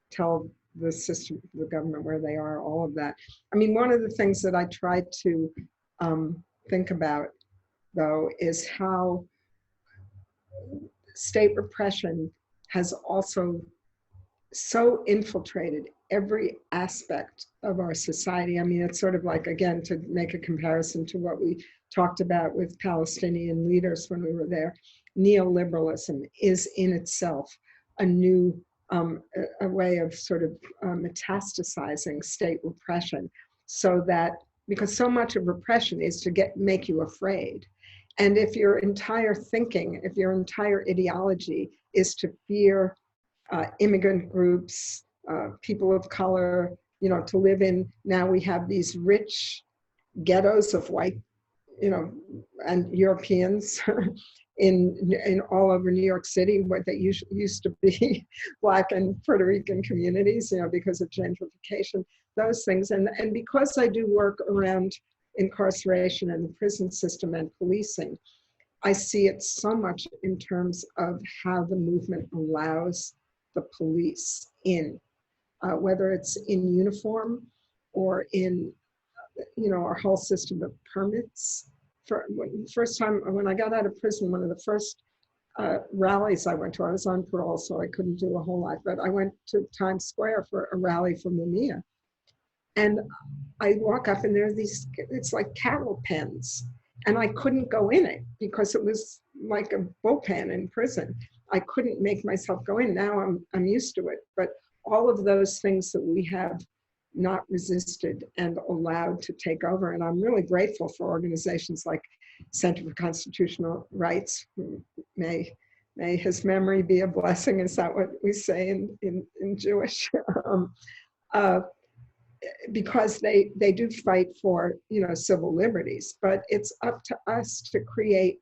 tell the system, the government, where they are, all of that. I mean, one of the things that I try to think about, though, is how state repression has also so infiltrated every aspect of our society. I mean, it's sort of like, again, to make a comparison to what we talked about with Palestinian leaders when we were there, neoliberalism is in itself a new a way of sort of metastasizing state repression, so that, because so much of repression is to make you afraid. And if your entire thinking, if your entire ideology is to fear immigrant groups, people of color, to live in, now we have these rich ghettos of white, and Europeans in all over New York City, where they used to be Black and Puerto Rican communities, because of gentrification, those things. And because I do work around incarceration and the prison system and policing, I see it so much in terms of how the movement allows the police in, whether it's in uniform or in, our whole system of permits. First time when I got out of prison, one of the first rallies I went to, I was on parole, so I couldn't do a whole lot, but I went to Times Square for a rally for Mumia. And I walk up and there are these, it's like cattle pens, and I couldn't go in it because it was like a bullpen in prison. I couldn't make myself go in. Now I'm used to it, but all of those things that we have not resisted and allowed to take over. And I'm really grateful for organizations like Center for Constitutional Rights. May his memory be a blessing. Is that what we say in Jewish? Because they do fight for, civil liberties, but it's up to us to create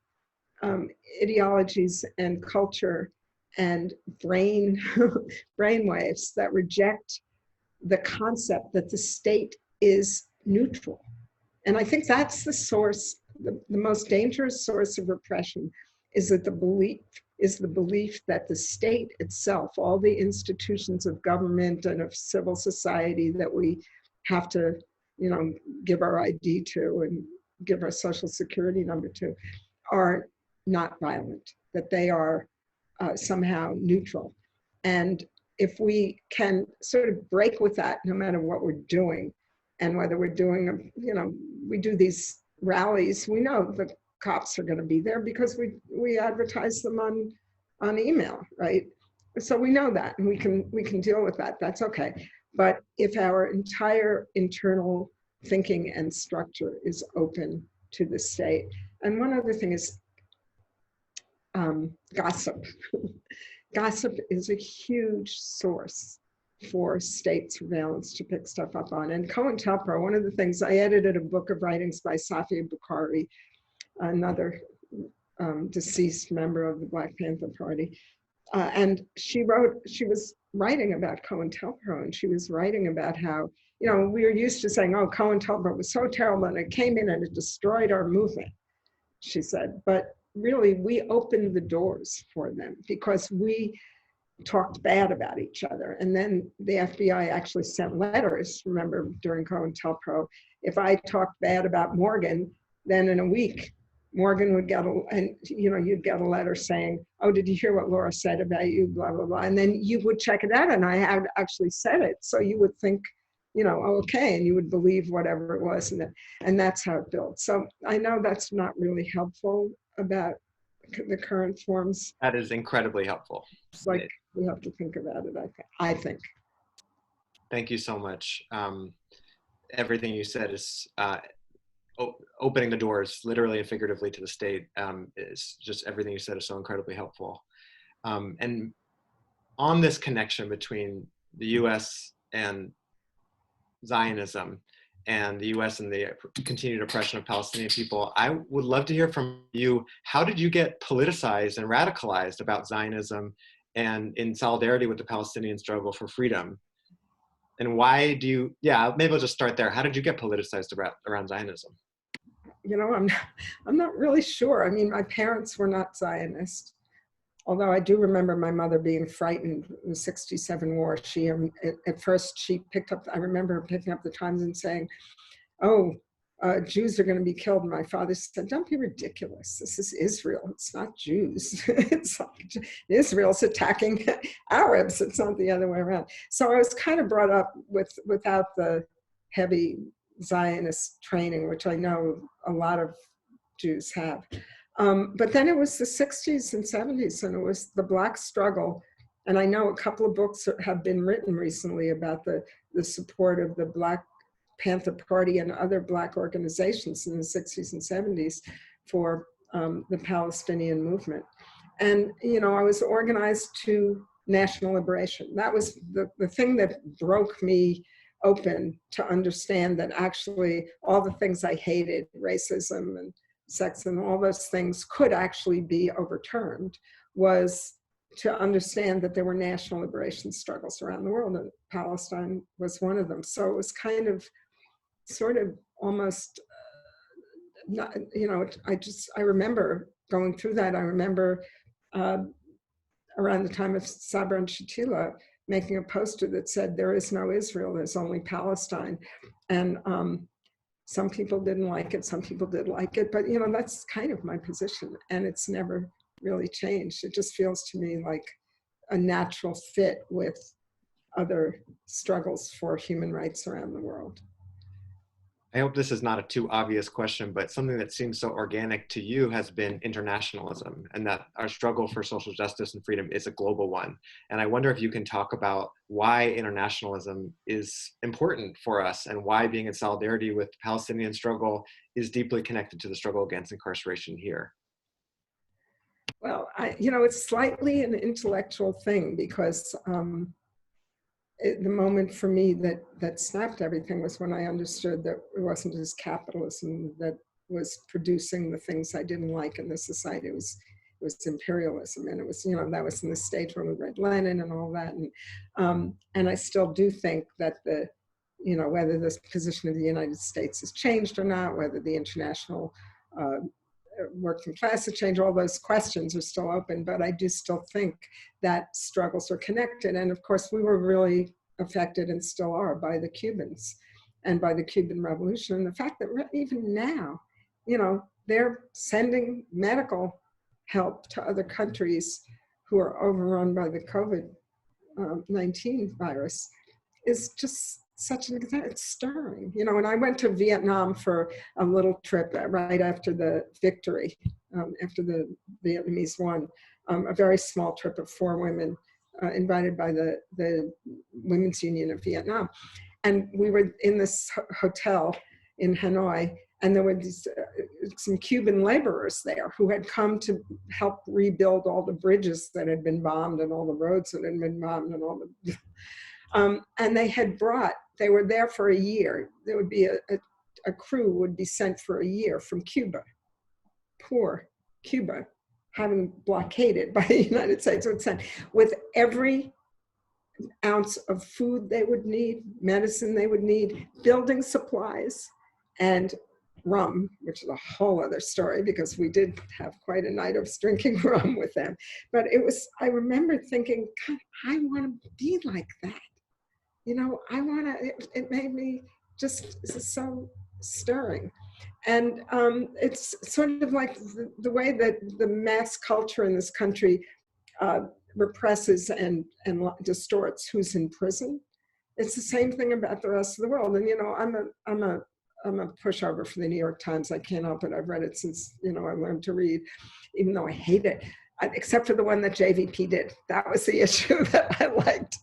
ideologies and culture and brainwaves that reject the concept that the state is neutral. And I think that's the source, the most dangerous source of repression, is that the belief that the state itself, all the institutions of government and of civil society that we have to, give our ID to and give our social security number to, are not violent, that they are somehow neutral. And if we can sort of break with that, no matter what we're doing, and whether we're doing, we do these rallies, we know the cops are going to be there because we advertise them on email, right? So we know that, and we can deal with that. That's okay. But if our entire internal thinking and structure is open to the state, and one other thing is gossip. Gossip is a huge source for state surveillance to pick stuff up on. And COINTELPRO, one of the things, I edited a book of writings by Safia Bukhari, another deceased member of the Black Panther Party. And she was writing about COINTELPRO, and she was writing about how, we were used to saying, oh, COINTELPRO was so terrible, and it came in and it destroyed our movement. she said. But really, we opened the doors for them because we talked bad about each other. And then the FBI actually sent letters, remember, during COINTELPRO. If I talked bad about Morgan, then in a week, Morgan would get you'd get a letter saying, oh, did you hear what Laura said about you, blah, blah, blah. And then you would check it out, and I had actually said it. So you would think, oh, okay, and you would believe whatever it was, and that's how it built. So I know that's not really helpful about the current forms. That is incredibly helpful. It's like we have to think about it, I think. Thank you so much. Everything you said is opening the doors, literally and figuratively, to the state. Is just everything you said is so incredibly helpful. And on this connection between the U.S. and Zionism and the U.S. and the continued oppression of Palestinian people, I would love to hear from you. How did you get politicized and radicalized about Zionism and in solidarity with the Palestinian struggle for freedom? And why do you, maybe I'll just start there. How did you get politicized around Zionism? I'm not really sure. I mean, my parents were not Zionists, although I do remember my mother being frightened in the '67 war. She, at first, I remember picking up the Times and saying, oh, Jews are going to be killed. And my father said, don't be ridiculous. This is Israel. It's not Jews. It's like Israel's attacking Arabs. It's not the other way around. So I was kind of brought up without the heavy Zionist training, which I know a lot of Jews have. But then it was the 60s and 70s, and it was the Black struggle. And I know a couple of books have been written recently about the support of the Black Panther Party and other Black organizations in the 60s and 70s for the Palestinian movement. And, I was organized to national liberation. That was the thing that broke me open to understand that actually all the things I hated, racism and sex and all those things, could actually be overturned, was to understand that there were national liberation struggles around the world, and Palestine was one of them. So it was kind of, sort of almost, I remember going through that. I remember around the time of Sabra and Shatila making a poster that said, there is no Israel, there's only Palestine. And some people didn't like it, some people did like it, but that's kind of my position, and it's never really changed. It just feels to me like a natural fit with other struggles for human rights around the world. I hope this is not a too obvious question, but something that seems so organic to you has been internationalism, and that our struggle for social justice and freedom is a global one. And I wonder if you can talk about why internationalism is important for us, and why being in solidarity with the Palestinian struggle is deeply connected to the struggle against incarceration here. Well, it's slightly an intellectual thing, because the moment for me that snapped everything was when I understood that it wasn't just capitalism that was producing the things I didn't like in the society. It was imperialism, and it was, that was in the stage when we read Lenin and all that. And I still do think that whether the position of the United States has changed or not, whether the international working class has changed, all those questions are still open, but I do still think that struggles are connected. And of course, we were really affected, and still are, by the Cubans and by the Cuban Revolution. And the fact that even now, they're sending medical help to other countries who are overrun by the COVID-19 virus is just such an example. It's stirring. And I went to Vietnam for a little trip right after the victory, after the Vietnamese won, a very small trip of 4 women invited by the Women's Union of Vietnam. And we were in this hotel in Hanoi, and there were some Cuban laborers there who had come to help rebuild all the bridges that had been bombed and all the roads that had been bombed and all the... and they were there for a year. There would be a crew would be sent for a year from Cuba, poor Cuba, having blockaded by the United States, would send with every ounce of food they would need, medicine they would need, building supplies, and rum, which is a whole other story because we did have quite a night of drinking rum with them. But it was, I remember thinking, God, I want to be like that. You know, I want to, it made me just so stirring. And it's sort of like the way that the mass culture in this country represses and distorts who's in prison. It's the same thing about the rest of the world. And, you know, I'm a pushover for the New York Times. I can't help it. I've read it since, you know, I learned to read, even though I hate it, except for the one that JVP did. That was the issue that I liked.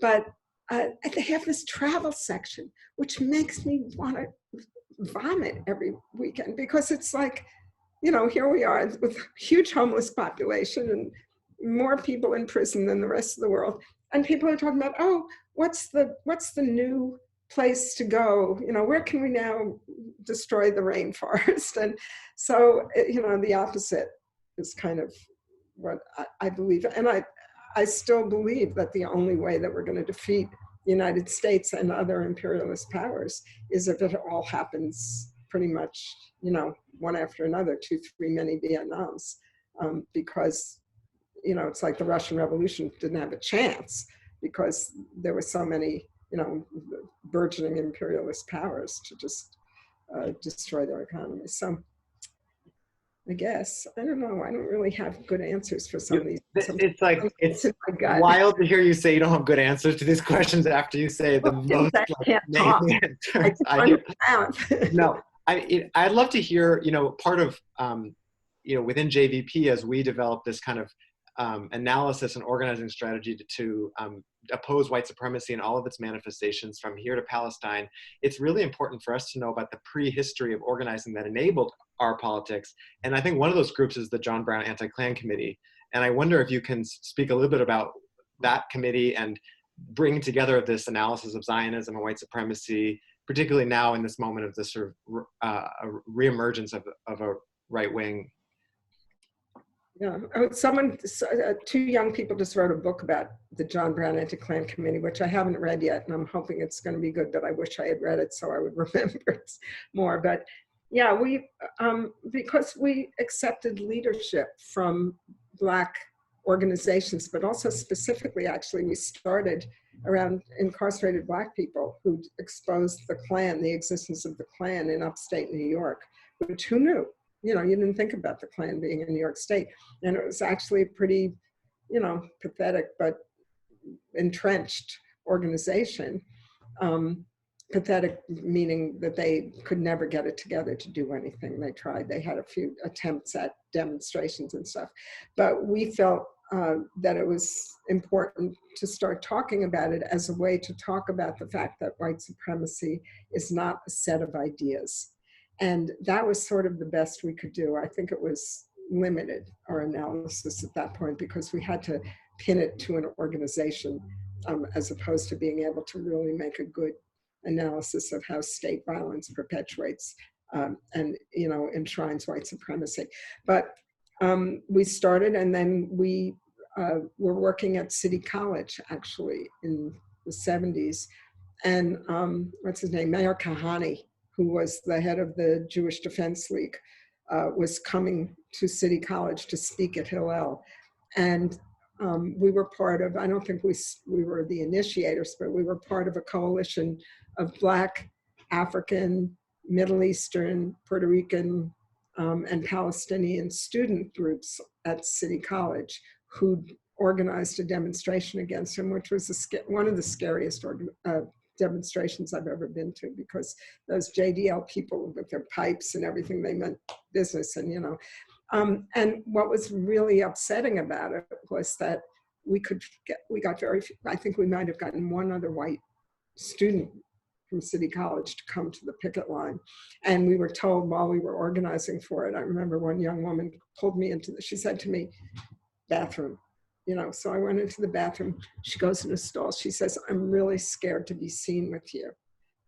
But they have this travel section, which makes me want to vomit every weekend, because it's like, you know, here we are with a huge homeless population and more people in prison than the rest of the world. And people are talking about, oh, what's the new place to go? You know, where can we now destroy the rainforest? And so, you know, the opposite is kind of what I believe. And I still believe that the only way that we're going to defeat the United States and other imperialist powers is if it all happens pretty much, you know, one after another, 2, 3 mini Vietnams, because, you know, it's like the Russian Revolution didn't have a chance because there were so many, you know, burgeoning imperialist powers to just destroy their economy. So I guess, I don't know, I don't really have good answers for some of these. It's like, it's wild to hear you say you don't have good answers to these questions after you say the most like, amazing answers. No, I'd love to hear, you know, part of, you know, within JVP, as we develop this kind of analysis and organizing strategy to oppose white supremacy in all of its manifestations from here to Palestine, it's really important for us to know about the prehistory of organizing that enabled our politics. And I think one of those groups is the John Brown Anti-Klan Committee. And I wonder if you can speak a little bit about that committee and bringing together this analysis of Zionism and white supremacy, particularly now in this moment of this sort of reemergence of a right wing. Yeah, two young people just wrote a book about the John Brown Anti-Klan Committee, which I haven't read yet, and I'm hoping it's going to be good, but I wish I had read it so I would remember it more. But yeah, we, because we accepted leadership from Black organizations, but also specifically, actually, we started around incarcerated Black people who exposed the Klan, the existence of the Klan in upstate New York, which who knew? You know, you didn't think about the Klan being in New York State. And it was actually a pretty, you know, pathetic but entrenched organization. Pathetic meaning that they could never get it together to do anything. They tried. They had a few attempts at demonstrations and stuff. But we felt that it was important to start talking about it as a way to talk about the fact that white supremacy is not a set of ideas. And that was sort of the best we could do. I think it was limited, our analysis at that point, because we had to pin it to an organization as opposed to being able to really make a good analysis of how state violence perpetuates and, you know, enshrines white supremacy. But we started, and then we were working at City College, actually, in the 70s. And what's his name? Mayor Kahane, who was the head of the Jewish Defense League, was coming to City College to speak at Hillel. And we were part of, I don't think we were the initiators, but we were part of a coalition of Black, African, Middle Eastern, Puerto Rican, and Palestinian student groups at City College who organized a demonstration against him, which was one of the scariest demonstrations I've ever been to, because those JDL people with their pipes and everything, they meant business. And, you know, and what was really upsetting about it was that we got very few, I think we might have gotten one other white student from City College to come to the picket line. And we were told while we were organizing for it, I remember one young woman pulled me into she said to me, bathroom. You know, so I went into the bathroom. She goes in a stall. She says, I'm really scared to be seen with you,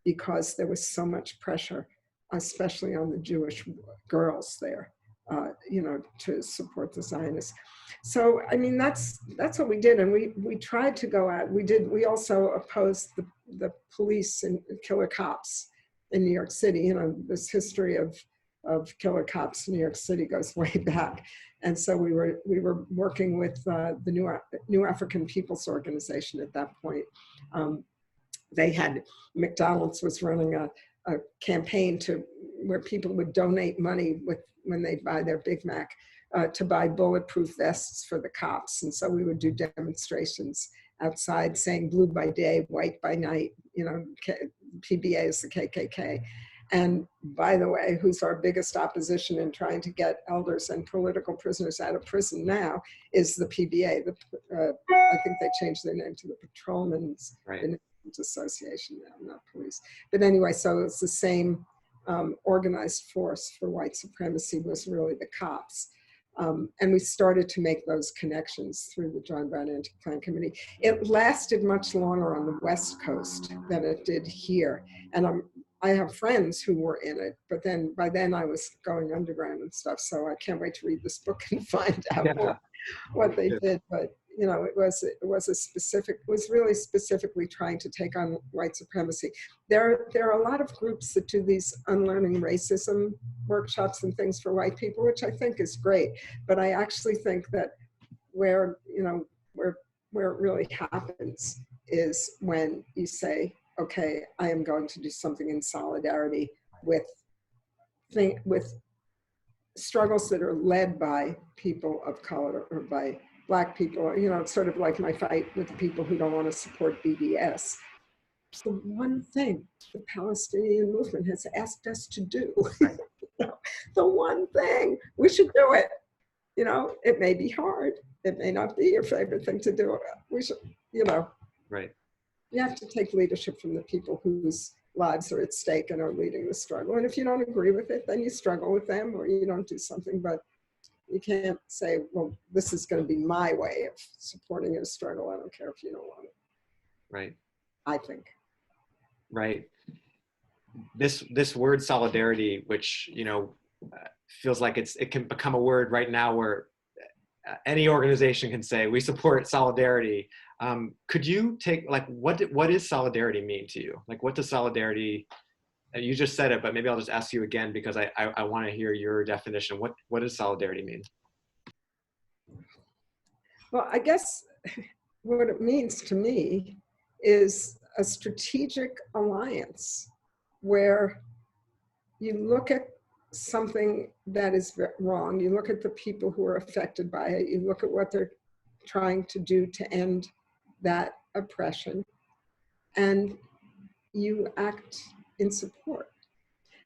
because there was so much pressure, especially on the Jewish girls there, you know, to support the Zionists. So, I mean, that's what we did. And we tried to go out. We also opposed the police and killer cops. in New York City. You know, this history of killer cops in New York City goes way back. And so we were working with the New African Peoples Organization at that point. They had, McDonald's was running a campaign where people would donate money when they'd buy their Big Mac to buy bulletproof vests for the cops. And so we would do demonstrations outside saying blue by day, white by night, you know, PBA is the KKK. And by the way, who's our biggest opposition in trying to get elders and political prisoners out of prison now is the PBA. I think they changed their name to the Patrolmen's Association now, not police. But anyway, so it's the same organized force for white supremacy was really the cops. And we started to make those connections through the John Brown Anti-Klan Committee. It lasted much longer on the West Coast than it did here. And I have friends who were in it, but then by then I was going underground and stuff. So I can't wait to read this book and find out what they did. But you know, it was really specifically trying to take on white supremacy. There are a lot of groups that do these unlearning racism workshops and things for white people, which I think is great. But I actually think that where it really happens is when you say, okay, I am going to do something in solidarity with struggles that are led by people of color or by Black people. You know, it's sort of like my fight with the people who don't want to support BDS. It's the one thing the Palestinian movement has asked us to do. The one thing, we should do it. You know, it may be hard. It may not be your favorite thing to do. We should, you know. Right. You have to take leadership from the people whose lives are at stake and are leading the struggle. And if you don't agree with it, then you struggle with them or you don't do something. But you can't say, well, this is going to be my way of supporting a struggle. I don't care if you don't want it. Right. I think. Right. This word solidarity, which, you know, feels like it can become a word right now where any organization can say, we support solidarity. Could you take, like, what does solidarity mean to you? Like, what does solidarity, you just said it, but maybe I'll just ask you again because I want to hear your definition. What does solidarity mean? Well, I guess what it means to me is a strategic alliance where you look at something that is wrong, you look at the people who are affected by it, you look at what they're trying to do to end that oppression, and you act in support.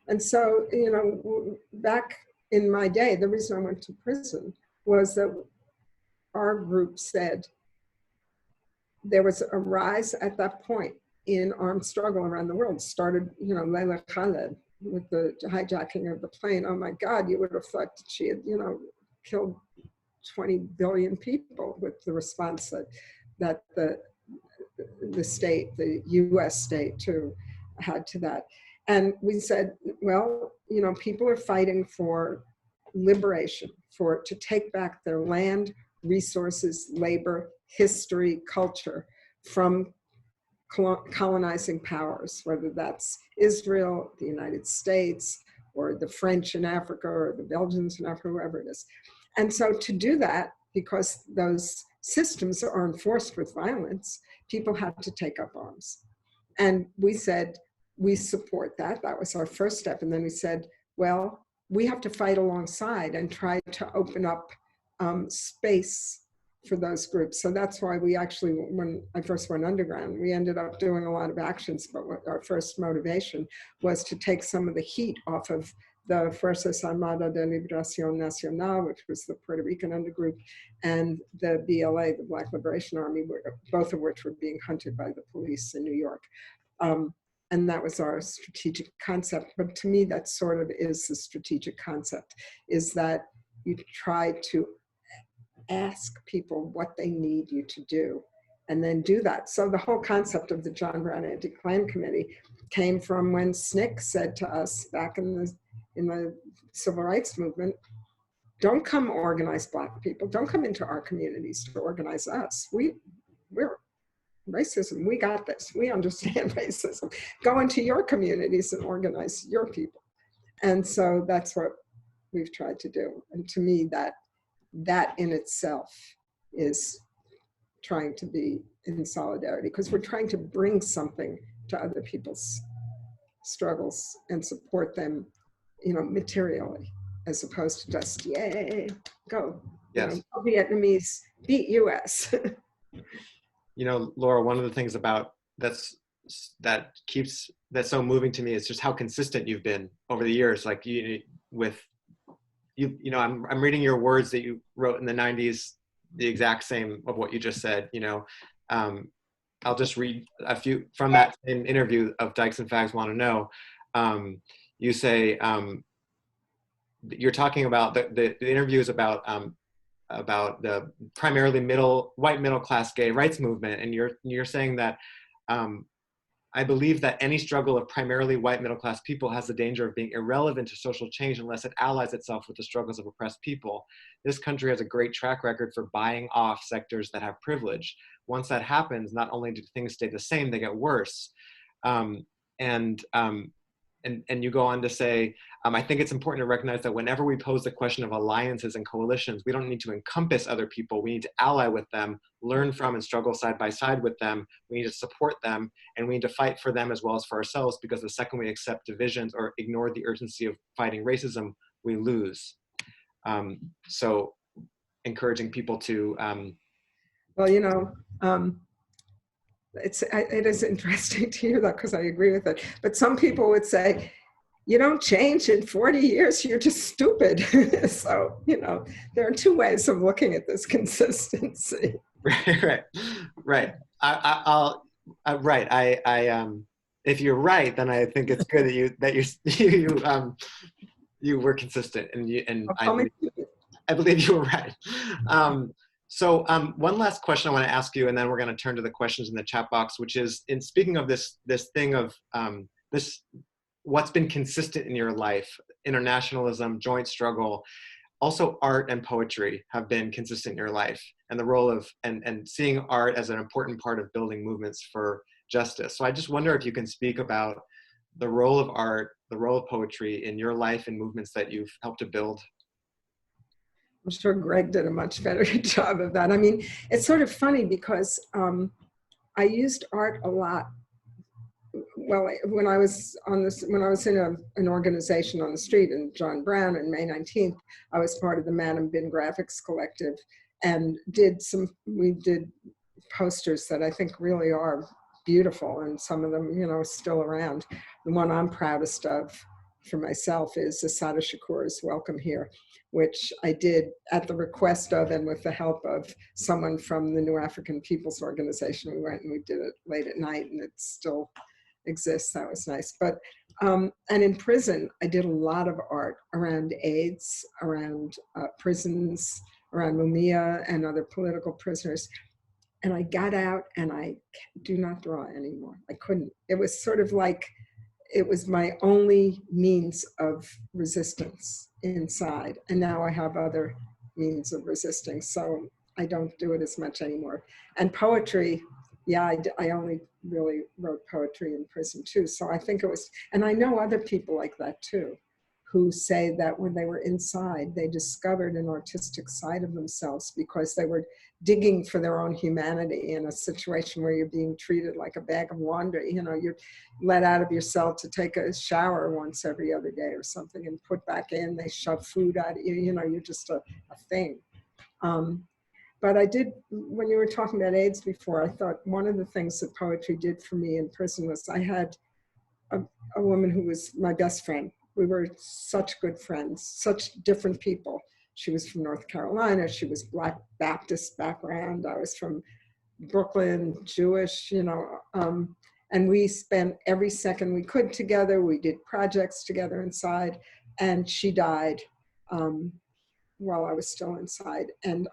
And so, you know, back in my day, the reason I went to prison was that our group said there was a rise at that point in armed struggle around the world. Started, you know, Leila Khaled with the hijacking of the plane. Oh my God, you would have thought that she had, you know, killed 20 billion people with the response that the state, the US state too, had to that. And we said, well, you know, people are fighting for liberation, to take back their land, resources, labor, history, culture from colonizing powers, whether that's Israel, the United States, or the French in Africa, or the Belgians in Africa, whoever it is. And so to do that, because those systems are enforced with violence, people had to take up arms. And we said, we support that. That was our first step. And then we said, well, we have to fight alongside and try to open up space for those groups. So that's why we actually, when I first went underground, we ended up doing a lot of actions, but our first motivation was to take some of the heat off of the Fuerzas Armadas de Liberación Nacional, which was the Puerto Rican undergroup, and the BLA, the Black Liberation Army, both of which were being hunted by the police in New York. And that was our strategic concept. But to me, that sort of is the strategic concept, is that you try to ask people what they need you to do and then do that. So the whole concept of the John Brown Anti-Klan Committee came from when SNCC said to us back in the civil rights movement, don't come organize Black people, don't come into our communities to organize us. We're racism, we got this, we understand racism. Go into your communities and organize your people. And so that's what we've tried to do. And to me, that in itself is trying to be in solidarity, because we're trying to bring something to other people's struggles and support them, materially, as opposed to just, yay, go. Yes. Vietnamese beat US. Laura, one of the things about that's so moving to me is just how consistent you've been over the years. Like I'm reading your words that you wrote in the 90s, the exact same of what you just said. I'll just read a few from that same interview of Dykes and Fags Want to Know. You say, you're talking about the interview is about the primarily white middle class gay rights movement, and you're saying that I believe that any struggle of primarily white middle class people has the danger of being irrelevant to social change unless it allies itself with the struggles of oppressed people. This country has a great track record for buying off sectors that have privilege. Once that happens, not only do things stay the same, they get worse. And you go on to say, I think it's important to recognize that whenever we pose the question of alliances and coalitions, we don't need to encompass other people. We need to ally with them, learn from and struggle side by side with them. We need to support them, and we need to fight for them as well as for ourselves, because the second we accept divisions or ignore the urgency of fighting racism, we lose. So encouraging people to... it is interesting to hear that, because I agree with it. But some people would say, you don't change in 40 years, you're just stupid. So, there are two ways of looking at this consistency. Right. If you're right, then I think it's good that you were consistent, and I believe you were right. So one last question I want to ask you, and then we're going to turn to the questions in the chat box, which is, in speaking of this thing of what's been consistent in your life, internationalism, joint struggle, also art and poetry have been consistent in your life, and the role of, and seeing art as an important part of building movements for justice. So I just wonder if you can speak about the role of art, the role of poetry in your life and movements that you've helped to build. I'm sure Greg did a much better job of that. I mean, it's sort of funny because I used art a lot. Well, when I was in an organization on the street in John Brown on May 19th, I was part of the Man and Bin Graphics Collective, and we did posters that I think really are beautiful, and some of them, still around. The one I'm proudest of for myself is Assata Shakur's Welcome Here, which I did at the request of and with the help of someone from the New African Peoples Organization. We went and we did it late at night, and it still exists. That was nice. But and in prison, I did a lot of art around AIDS, around prisons, around Mumia and other political prisoners. And I got out, and I do not draw anymore. I couldn't. It was sort of like it was my only means of resistance inside. And now I have other means of resisting. So I don't do it as much anymore. And poetry, yeah, I only really wrote poetry in prison too. So I think it was, and I know other people like that too, who say that when they were inside, they discovered an artistic side of themselves because they were digging for their own humanity in a situation where you're being treated like a bag of laundry. You're let out of your cell to take a shower once every other day or something and put back in. They shove food out at you. You're just a thing. But I did, when you were talking about AIDS before, I thought one of the things that poetry did for me in prison was I had a woman who was my best friend. We were such good friends, such different people. She was from North Carolina. She was Black Baptist background. I was from Brooklyn, Jewish, and we spent every second we could together. We did projects together inside, and she died while I was still inside. And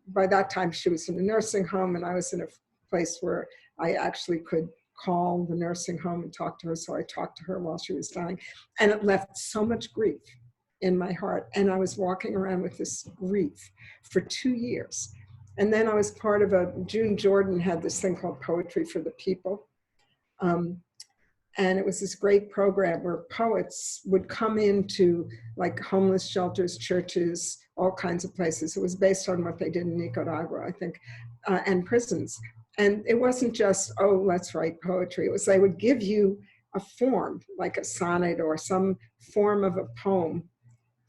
by that time, she was in a nursing home, and I was in a place where I actually could call the nursing home and talk to her. So I talked to her while she was dying, and it left so much grief in my heart. And I was walking around with this grief for 2 years. And then I was part of June Jordan had this thing called Poetry for the People. And it was this great program where poets would come into like homeless shelters, churches, all kinds of places. It was based on what they did in Nicaragua, I think, and prisons. And it wasn't just, oh, let's write poetry. It was they would give you a form, like a sonnet or some form of a poem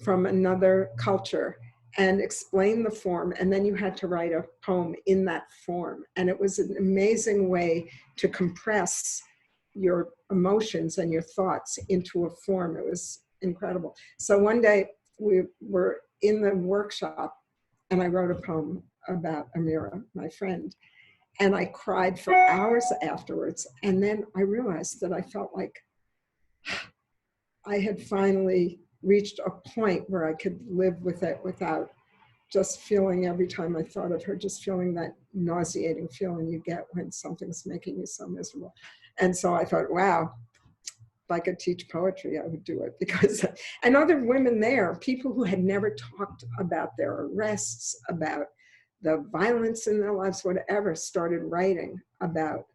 from another culture, and explain the form. And then you had to write a poem in that form. And it was an amazing way to compress your emotions and your thoughts into a form. It was incredible. So one day we were in the workshop and I wrote a poem about Amira, my friend, and I cried for hours afterwards. And then I realized that I felt like I had finally reached a point where I could live with it without just feeling, every time I thought of her, just feeling that nauseating feeling you get when something's making you so miserable. And so I thought, wow, if I could teach poetry, I would do it. Because, and other women there, people who had never talked about their arrests, about the violence in their lives, whatever, started writing about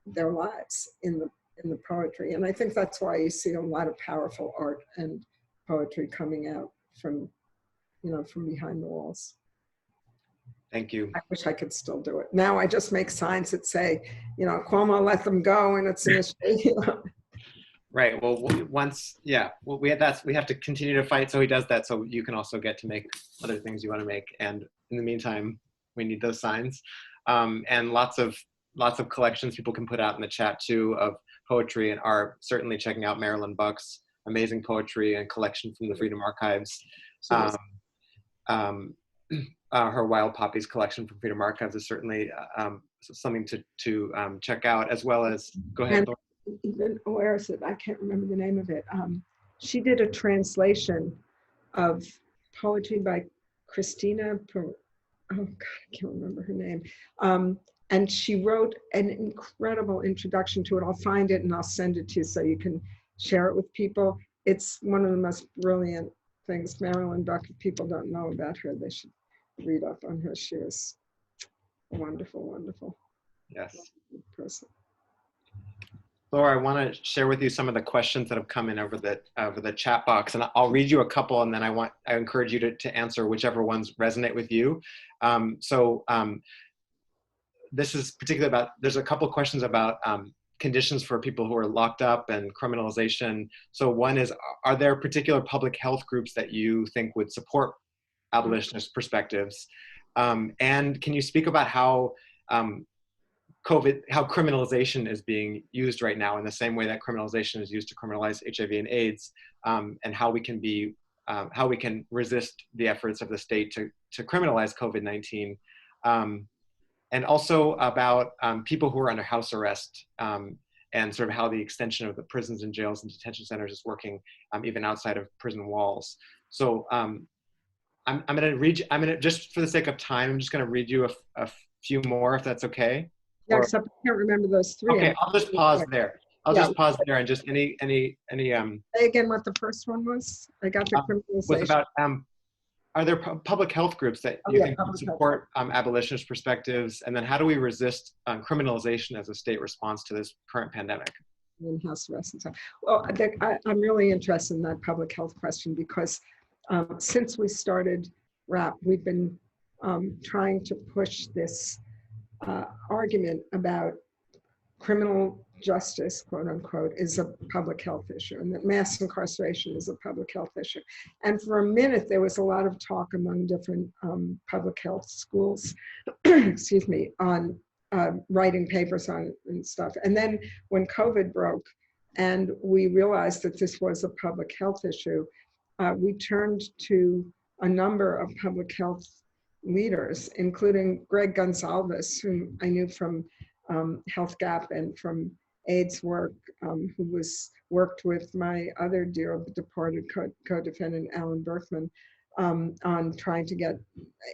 their lives in the poetry. And I think that's why you see a lot of powerful art and poetry coming out from, from behind the walls. Thank you. I wish I could still do it. Now I just make signs that say, Cuomo, let them go, and it's an issue. Right. Well, we have to continue to fight so he does that, so you can also get to make other things you want to make. And in the meantime, we need those signs. And lots of collections people can put out in the chat too of poetry and art. Certainly checking out Marilyn Buck's amazing poetry and collection from the Freedom Archives. Her Wild Poppies collection from Freedom Archives is certainly something to check out, as well as, go ahead. Where is it? I can't remember the name of it. She did a translation of poetry by Christina, oh God, I can't remember her name. And she wrote an incredible introduction to it. I'll find it and I'll send it to you so you can share it with people. It's one of the most brilliant things. Marilyn Buck, if people don't know about her, they should read up on her. She is a wonderful, wonderful person. Laura, I want to share with you some of the questions that have come in over the chat box, and I'll read you a couple, and then I encourage you to answer whichever ones resonate with you. This is particularly about, there's a couple of questions about conditions for people who are locked up and criminalization. So one is, are there particular public health groups that you think would support abolitionist perspectives? And can you speak about how how criminalization is being used right now in the same way that criminalization is used to criminalize HIV and AIDS, and how we can resist the efforts of the state to criminalize COVID-19, and also about people who are under house arrest, and sort of how the extension of the prisons and jails and detention centers is working even outside of prison walls. So I'm going to just for the sake of time, I'm just going to read you a few more, if that's okay. Yeah, except I can't remember those three. Okay, I'll just pause there. Just pause there, and just any Say again what the first one was. I got the criminalization. Was about are there public health groups that you think would support abolitionist perspectives, and then how do we resist criminalization as a state response to this current pandemic? In house arrest and stuff. Well, I'm really interested in that public health question because since we started RAPP, we've been trying to push this argument about criminal justice, quote unquote, is a public health issue, and that mass incarceration is a public health issue. And for a minute, there was a lot of talk among different public health schools, excuse me, on writing papers on it and stuff. And then when COVID broke and we realized that this was a public health issue, we turned to a number of public health leaders, including Greg Gonsalves, whom I knew from Health Gap and from AIDS work, who worked with my other dear departed co-defendant, Alan Berkman, on trying to get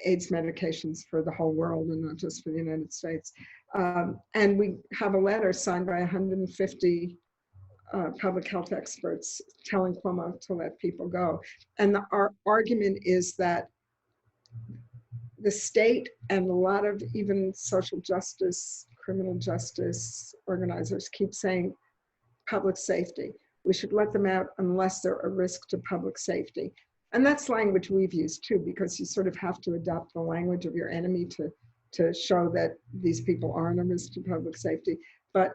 AIDS medications for the whole world and not just for the United States. And we have a letter signed by 150 public health experts telling Cuomo to let people go. And our argument is that the state and a lot of even social justice, criminal justice organizers keep saying public safety. We should let them out unless they're a risk to public safety. And that's language we've used too, because you sort of have to adopt the language of your enemy to show that these people aren't a risk to public safety. But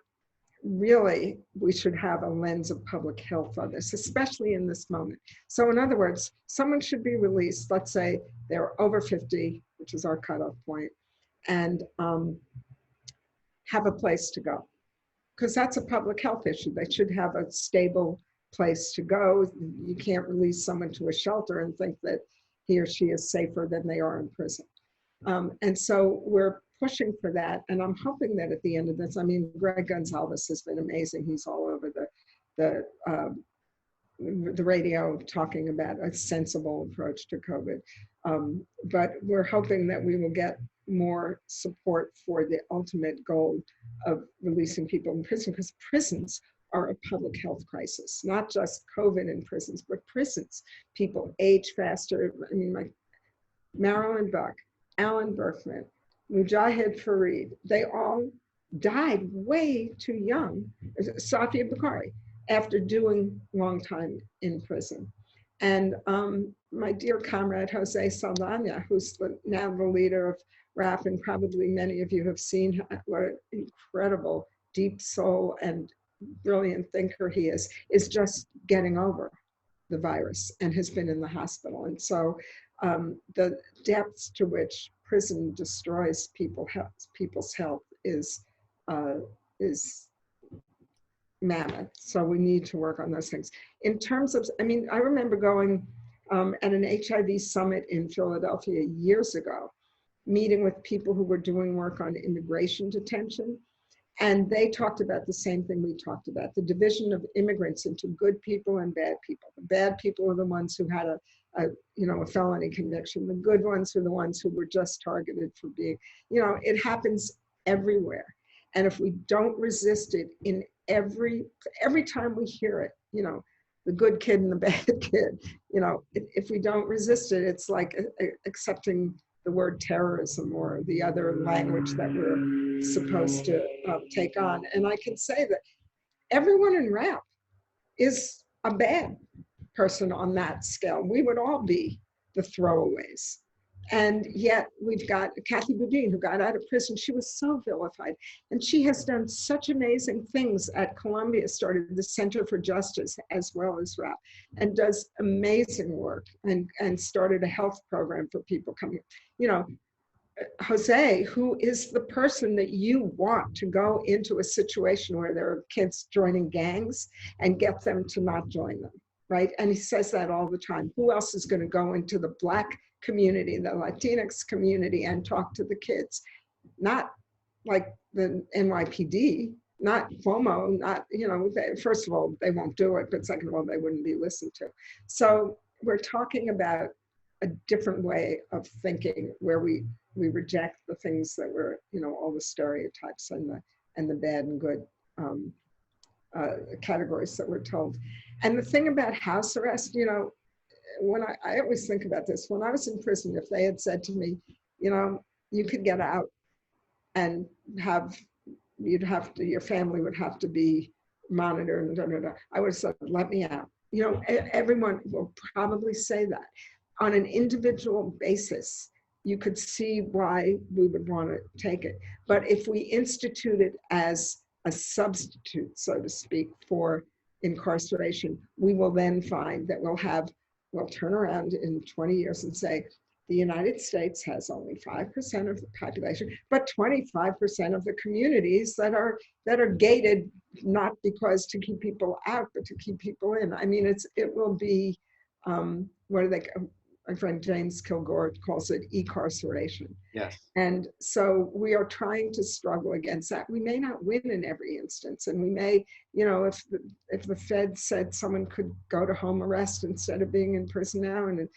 really, we should have a lens of public health on this, especially in this moment. So in other words, someone should be released, let's say they're over 50, which is our cutoff point, and have a place to go. Because that's a public health issue. They should have a stable place to go. You can't release someone to a shelter and think that he or she is safer than they are in prison. And so we're pushing for that. And I'm hoping that at the end of this, I mean, Greg Gonzalez has been amazing. He's all over the radio talking about a sensible approach to COVID. But we're hoping that we will get more support for the ultimate goal of releasing people in prison, because prisons are a public health crisis, not just COVID in prisons, but prisons. People age faster. I mean, like Marilyn Buck, Alan Berkman, Mujahid Fareed, they all died way too young. Safia Bukhari, after doing long time in prison. And my dear comrade, Jose Saldana, who's now the leader of RAPP, and probably many of you have seen what an incredible deep soul and brilliant thinker he is just getting over the virus and has been in the hospital. And so the depths to which prison destroys people's health is mammoth. So we need to work on those things. In terms of, I mean, I remember going at an HIV summit in Philadelphia years ago, meeting with people who were doing work on immigration detention. And they talked about the same thing we talked about, the division of immigrants into good people and bad people. The bad people are the ones who had a felony conviction. The good ones are the ones who were just targeted for being, it happens everywhere. And if we don't resist it in every time we hear it, the good kid and the bad kid, if we don't resist it, it's like accepting the word terrorism or the other language that we're supposed to take on. And I can say that everyone in RAPP is a bad person on that scale. We would all be the throwaways. And yet we've got Kathy Boudin, who got out of prison. She was so vilified. And she has done such amazing things at Columbia, started the Center for Justice as well as RAPP, and does amazing work and started a health program for people coming. Jose, who is the person that you want to go into a situation where there are kids joining gangs and get them to not join them, right? And he says that all the time. Who else is going to go into the Black community, the Latinx community, and talk to the kids? Not like the NYPD, not FOMO, not, first of all, they won't do it, but second of all, they wouldn't be listened to. So we're talking about a different way of thinking where we reject the things that were, all the stereotypes and the bad and good categories that we're told. And the thing about house arrest, when I always think about this, when I was in prison, if they had said to me, you could get out and your family would have to be monitored, and I would have said, let me out. Everyone will probably say that. On an individual basis, you could see why we would want to take it. But if we institute it as a substitute, so to speak, for incarceration, we will then find that we'll turn around in 20 years and say, the United States has only 5% of the population, but 25% of the communities that are gated, not because to keep people out, but to keep people in. I mean, it will be, my friend James Kilgore calls it e-carceration. Yes. And so we are trying to struggle against that. We may not win in every instance, and we may, if the Fed said someone could go to home arrest instead of being in prison now, and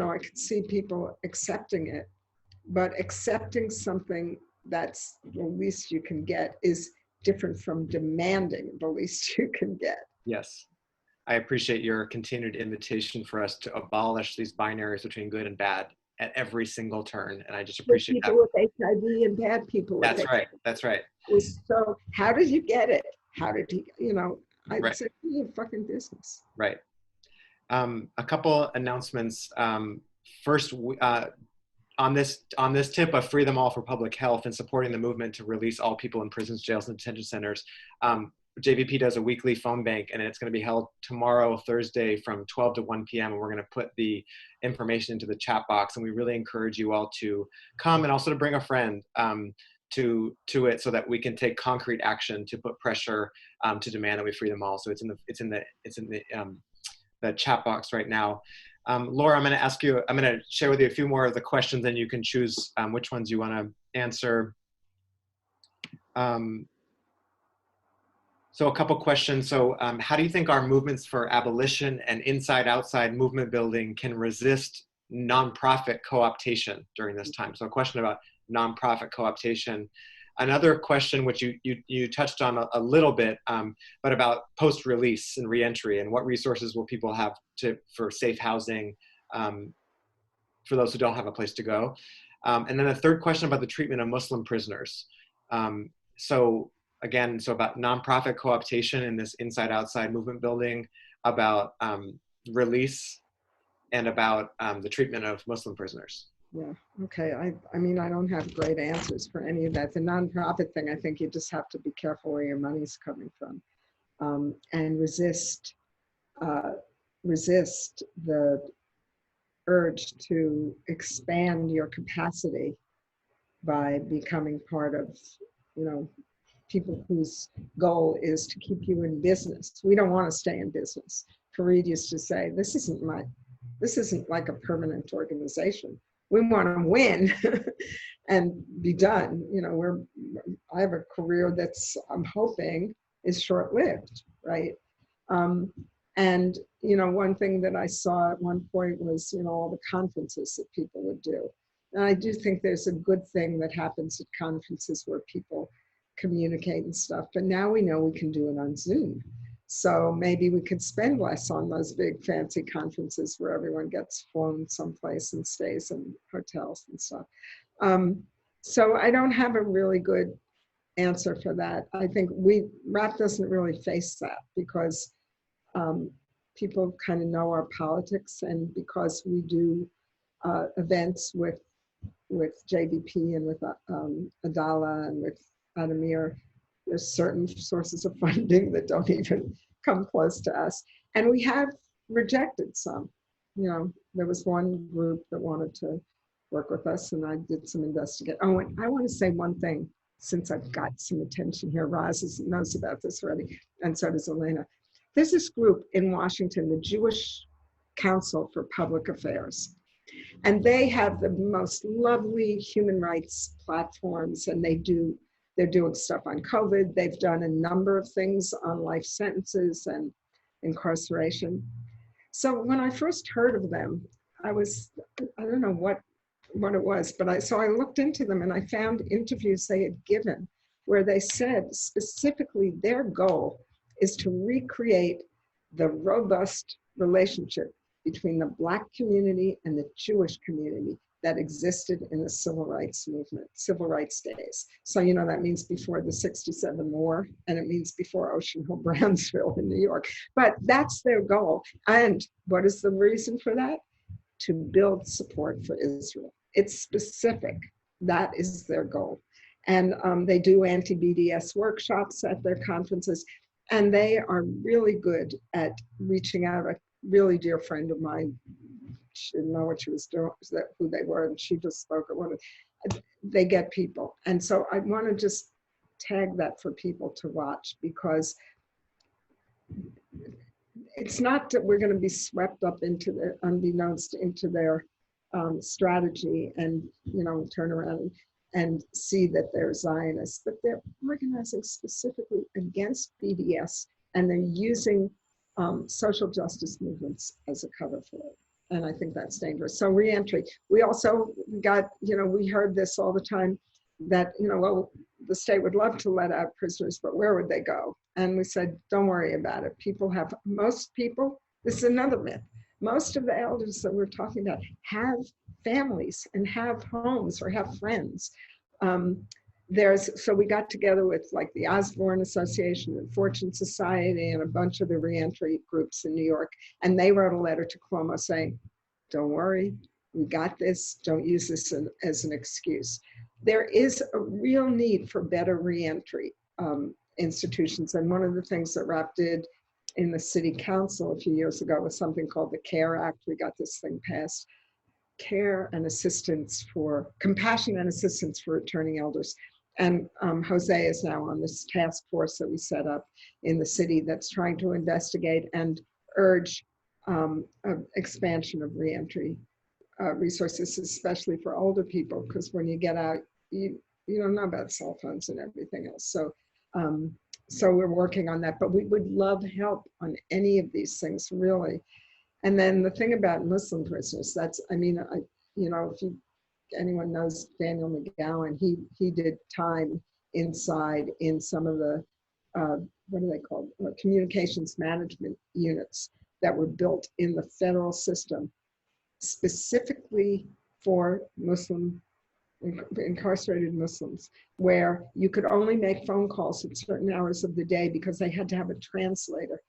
I could see people accepting it, but accepting something that's the least you can get is different from demanding the least you can get. Yes. I appreciate your continued invitation for us to abolish these binaries between good and bad, at every single turn. And I just Good appreciate that. people with HIV and bad people with That's HIV. right. That's right. So how did you get it? How did you, you know, I Right. said, your fucking business. Right. A couple announcements. First, on this tip of Free Them All for Public Health and supporting the movement to release all people in prisons, jails, and detention centers, JVP does a weekly phone bank, and it's going to be held tomorrow, Thursday, from 12 to 1 p.m. And we're going to put the information into the chat box. And we really encourage you all to come and also to bring a friend to it, so that we can take concrete action to put pressure to demand that we free them all. So it's in the chat box right now. Laura, I'm going to share with you a few more of the questions, and you can choose which ones you want to answer. So a couple questions. So how do you think our movements for abolition and inside-outside movement building can resist nonprofit co-optation during this time? So a question about nonprofit co-optation. Another question, which you touched on a little bit, but about post-release and reentry, and what resources will people have for safe housing for those who don't have a place to go. And then a third question about the treatment of Muslim prisoners. So about nonprofit co-optation in this inside-outside movement building, about release, and about the treatment of Muslim prisoners. Yeah, okay. I mean, I don't have great answers for any of that. The nonprofit thing, I think you just have to be careful where your money's coming from, and resist the urge to expand your capacity by becoming part of, you know, people whose goal is to keep you in business. We don't want to stay in business. Fareed used to say, this isn't like a permanent organization. We want to win and be done. You know, I have a career that's, I'm hoping, is short-lived, right? And, you know, one thing that I saw at one point was, you know, all the conferences that people would do. And I do think there's a good thing that happens at conferences where people communicate and stuff, but now we know we can do it on Zoom. So maybe we could spend less on those big fancy conferences where everyone gets flown someplace and stays in hotels and stuff. So I don't have a really good answer for that. I think RAPP doesn't really face that because people kind of know our politics, and because we do events with JVP and with Adala and with Adamir, there's certain sources of funding that don't even come close to us. And we have rejected some. You know, there was one group that wanted to work with us, and I did some investigation. Oh, and I want to say one thing, since I've got some attention here. Roz knows about this already, and so does Elena. There's this group in Washington, the Jewish Council for Public Affairs. And they have the most lovely human rights platforms, and they're doing stuff on COVID. They've done a number of things on life sentences and incarceration. So when I first heard of them, I don't know what it was, but so I looked into them, and I found interviews they had given where they said specifically their goal is to recreate the robust relationship between the Black community and the Jewish community that existed in the civil rights movement, civil rights days. So, you know, that means before the '67 war, and it means before Ocean Hill-Brownsville in New York. But that's their goal. And what is the reason for that? To build support for Israel. It's specific. That is their goal. And they do anti-BDS workshops at their conferences. And they are really good at reaching out. A really dear friend of mine, she didn't know what she was doing, who they were, and she just spoke at one of, they get people. And so I want to just tag that for people to watch, because it's not that we're going to be swept up into their, unbeknownst into their strategy and, you know, turn around and see that they're Zionists, but they're organizing specifically against BDS, and they're using social justice movements as a cover for it. And I think that's dangerous. So reentry, we also got, you know, we heard this all the time that, you know, well, the state would love to let out prisoners, but where would they go? And we said, don't worry about it. Most people, this is another myth. Most of the elders that we're talking about have families and have homes or have friends. So we got together with like the Osborne Association and Fortune Society and a bunch of the reentry groups in New York. And they wrote a letter to Cuomo saying, don't worry, we got this. Don't use this as an excuse. There is a real need for better reentry institutions. And one of the things that RAPP did in the city council a few years ago was something called the CARE Act. We got this thing passed. Care and assistance for, compassion and assistance for returning elders. And Jose is now on this task force that we set up in the city that's trying to investigate and urge expansion of reentry resources, especially for older people, because when you get out, you don't know about cell phones and everything else. So, so we're working on that, but we would love help on any of these things, really. And then the thing about Muslim prisoners, that's, I mean, if anyone knows Daniel McGowan, he did time inside in some of the, what are they called? Communications management units that were built in the federal system specifically for incarcerated Muslims, where you could only make phone calls at certain hours of the day because they had to have a translator.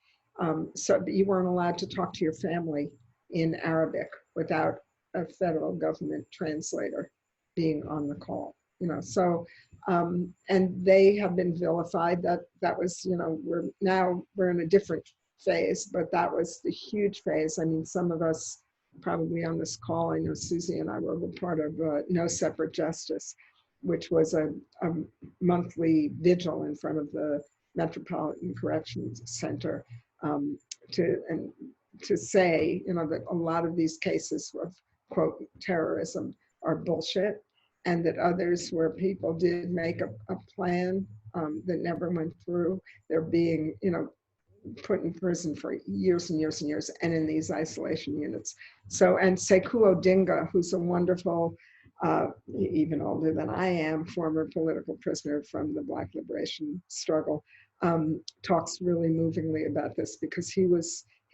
So you weren't allowed to talk to your family in Arabic without a federal government translator being on the call, so, and they have been vilified. That was, we're in a different phase, but that was the huge phase. I mean, some of us probably on this call, I know Susie and I were a part of No Separate Justice, which was a monthly vigil in front of the Metropolitan Corrections Center to say, that a lot of these cases of, quote, terrorism are bullshit, and that others where people did make a plan that never went through. They're being, put in prison for years and years and years, and in these isolation units. So, and Sekou Odinga, who's a wonderful, even older than I am, former political prisoner from the Black liberation struggle, talks really movingly about this, because he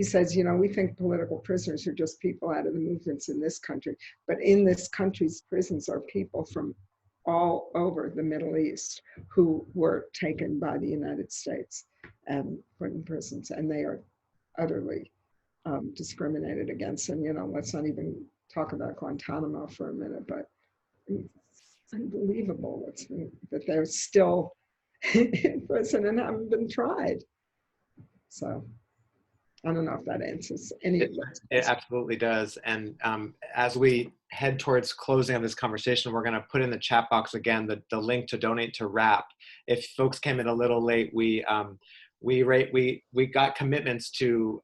says, we think political prisoners are just people out of the movements in this country, but in this country's prisons are people from all over the Middle East who were taken by the United States and put in prisons, and they are utterly discriminated against. And, let's not even talk about Guantanamo for a minute, but it's unbelievable that they're still in prison and haven't been tried. So I don't know if that answers any of that. It absolutely does. And as we head towards closing of this conversation, we're going to put in the chat box again the link to donate to RAPP. If folks came in a little late, we got commitments to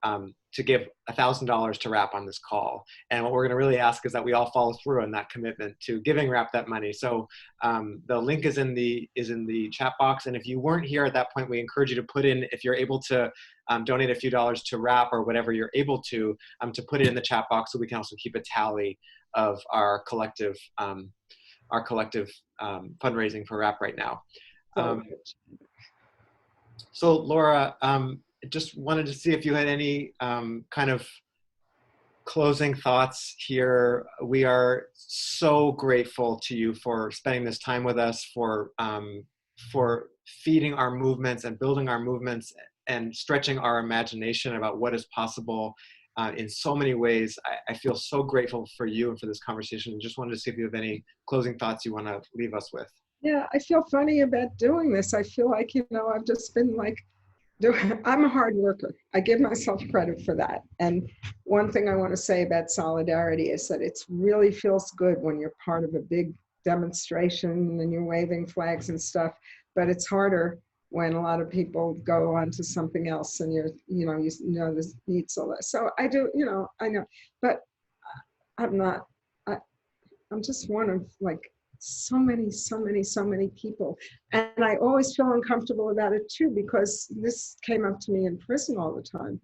give $1,000 to RAPP on this call. And what we're going to really ask is that we all follow through on that commitment to giving RAPP that money. So the link is in the chat box. And if you weren't here at that point, we encourage you to put in, if you're able to donate a few dollars to RAPP or whatever you're able to put it in the chat box, so we can also keep a tally of our collective fundraising for RAPP right now. So Laura, just wanted to see if you had any kind of closing thoughts here. We are so grateful to you for spending this time with us, for feeding our movements and building our movements and stretching our imagination about what is possible in so many ways. I feel so grateful for you and for this conversation. Just wanted to see if you have any closing thoughts you want to leave us with. Yeah, I feel funny about doing this. I feel like, I've just been like, I'm a hard worker. I give myself credit for that. And one thing I want to say about solidarity is that it really feels good when you're part of a big demonstration and you're waving flags and stuff, but it's harder when a lot of people go on to something else and this needs all that. So I do, I know, but I'm just one of like so many people. And I always feel uncomfortable about it too, because this came up to me in prison all the time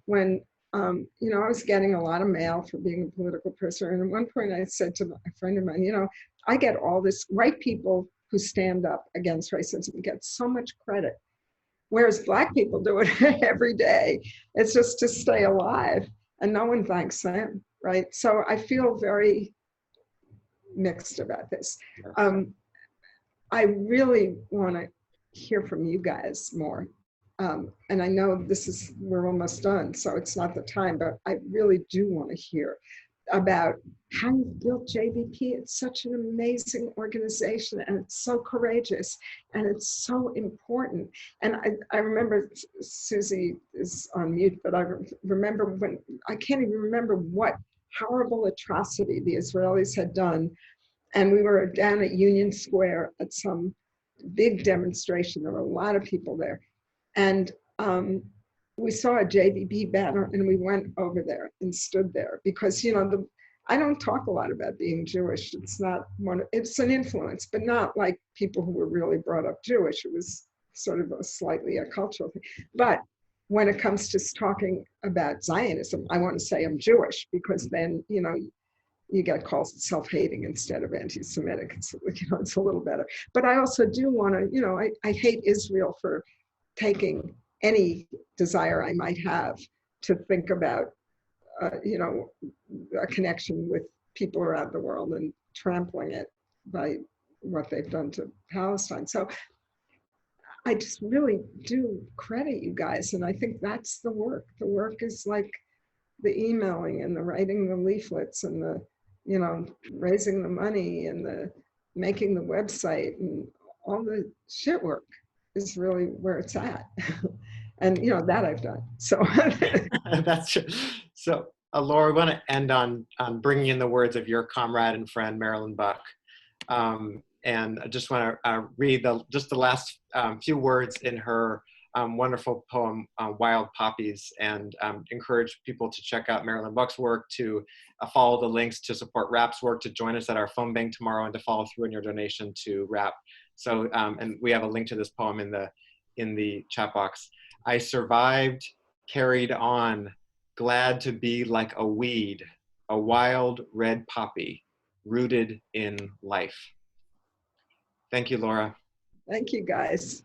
when, I was getting a lot of mail for being a political prisoner. And at one point I said to a friend of mine, I get all this, white people who stand up against racism get so much credit, whereas Black people do it every day. It's just to stay alive, and no one thanks them, right? So I feel very mixed about this. I really want to hear from you guys more. And I know we're almost done, so it's not the time, but I really do want to hear about how you built JVP. It's such an amazing organization, and it's so courageous, and it's so important. And I remember, Susie is on mute, but I remember when, I can't even remember what horrible atrocity the Israelis had done. And we were down at Union Square at some big demonstration. There were a lot of people there. And we saw a JVP banner, and we went over there and stood there because, you know, I don't talk a lot about being Jewish. It's not it's an influence, but not like people who were really brought up Jewish. It was sort of slightly a cultural thing. But when it comes to talking about Zionism, I want to say I'm Jewish, because then, you know, you get called self-hating instead of anti-Semitic. It's, you know, it's a little better. But I also do want to, you know, I hate Israel for taking any desire I might have to think about, you know, a connection with people around the world and trampling it by what they've done to Palestine. So I just really do credit you guys. And I think that's the work. The work is like the emailing and the writing the leaflets and the, you know, raising the money and the making the website and all the shit work is really where it's at. And, you know, that I've done. So that's true. So Laura, we want to end on bringing in the words of your comrade and friend, Marilyn Buck. And I just want to read just the last few words in her wonderful poem, Wild Poppies, and encourage people to check out Marilyn Buck's work, to follow the links to support RAPP's work, to join us at our phone bank tomorrow, and to follow through in your donation to RAPP. So, and we have a link to this poem in the chat box. I survived, carried on, glad to be like a weed, a wild red poppy, rooted in life. Thank you, Laura. Thank you, guys.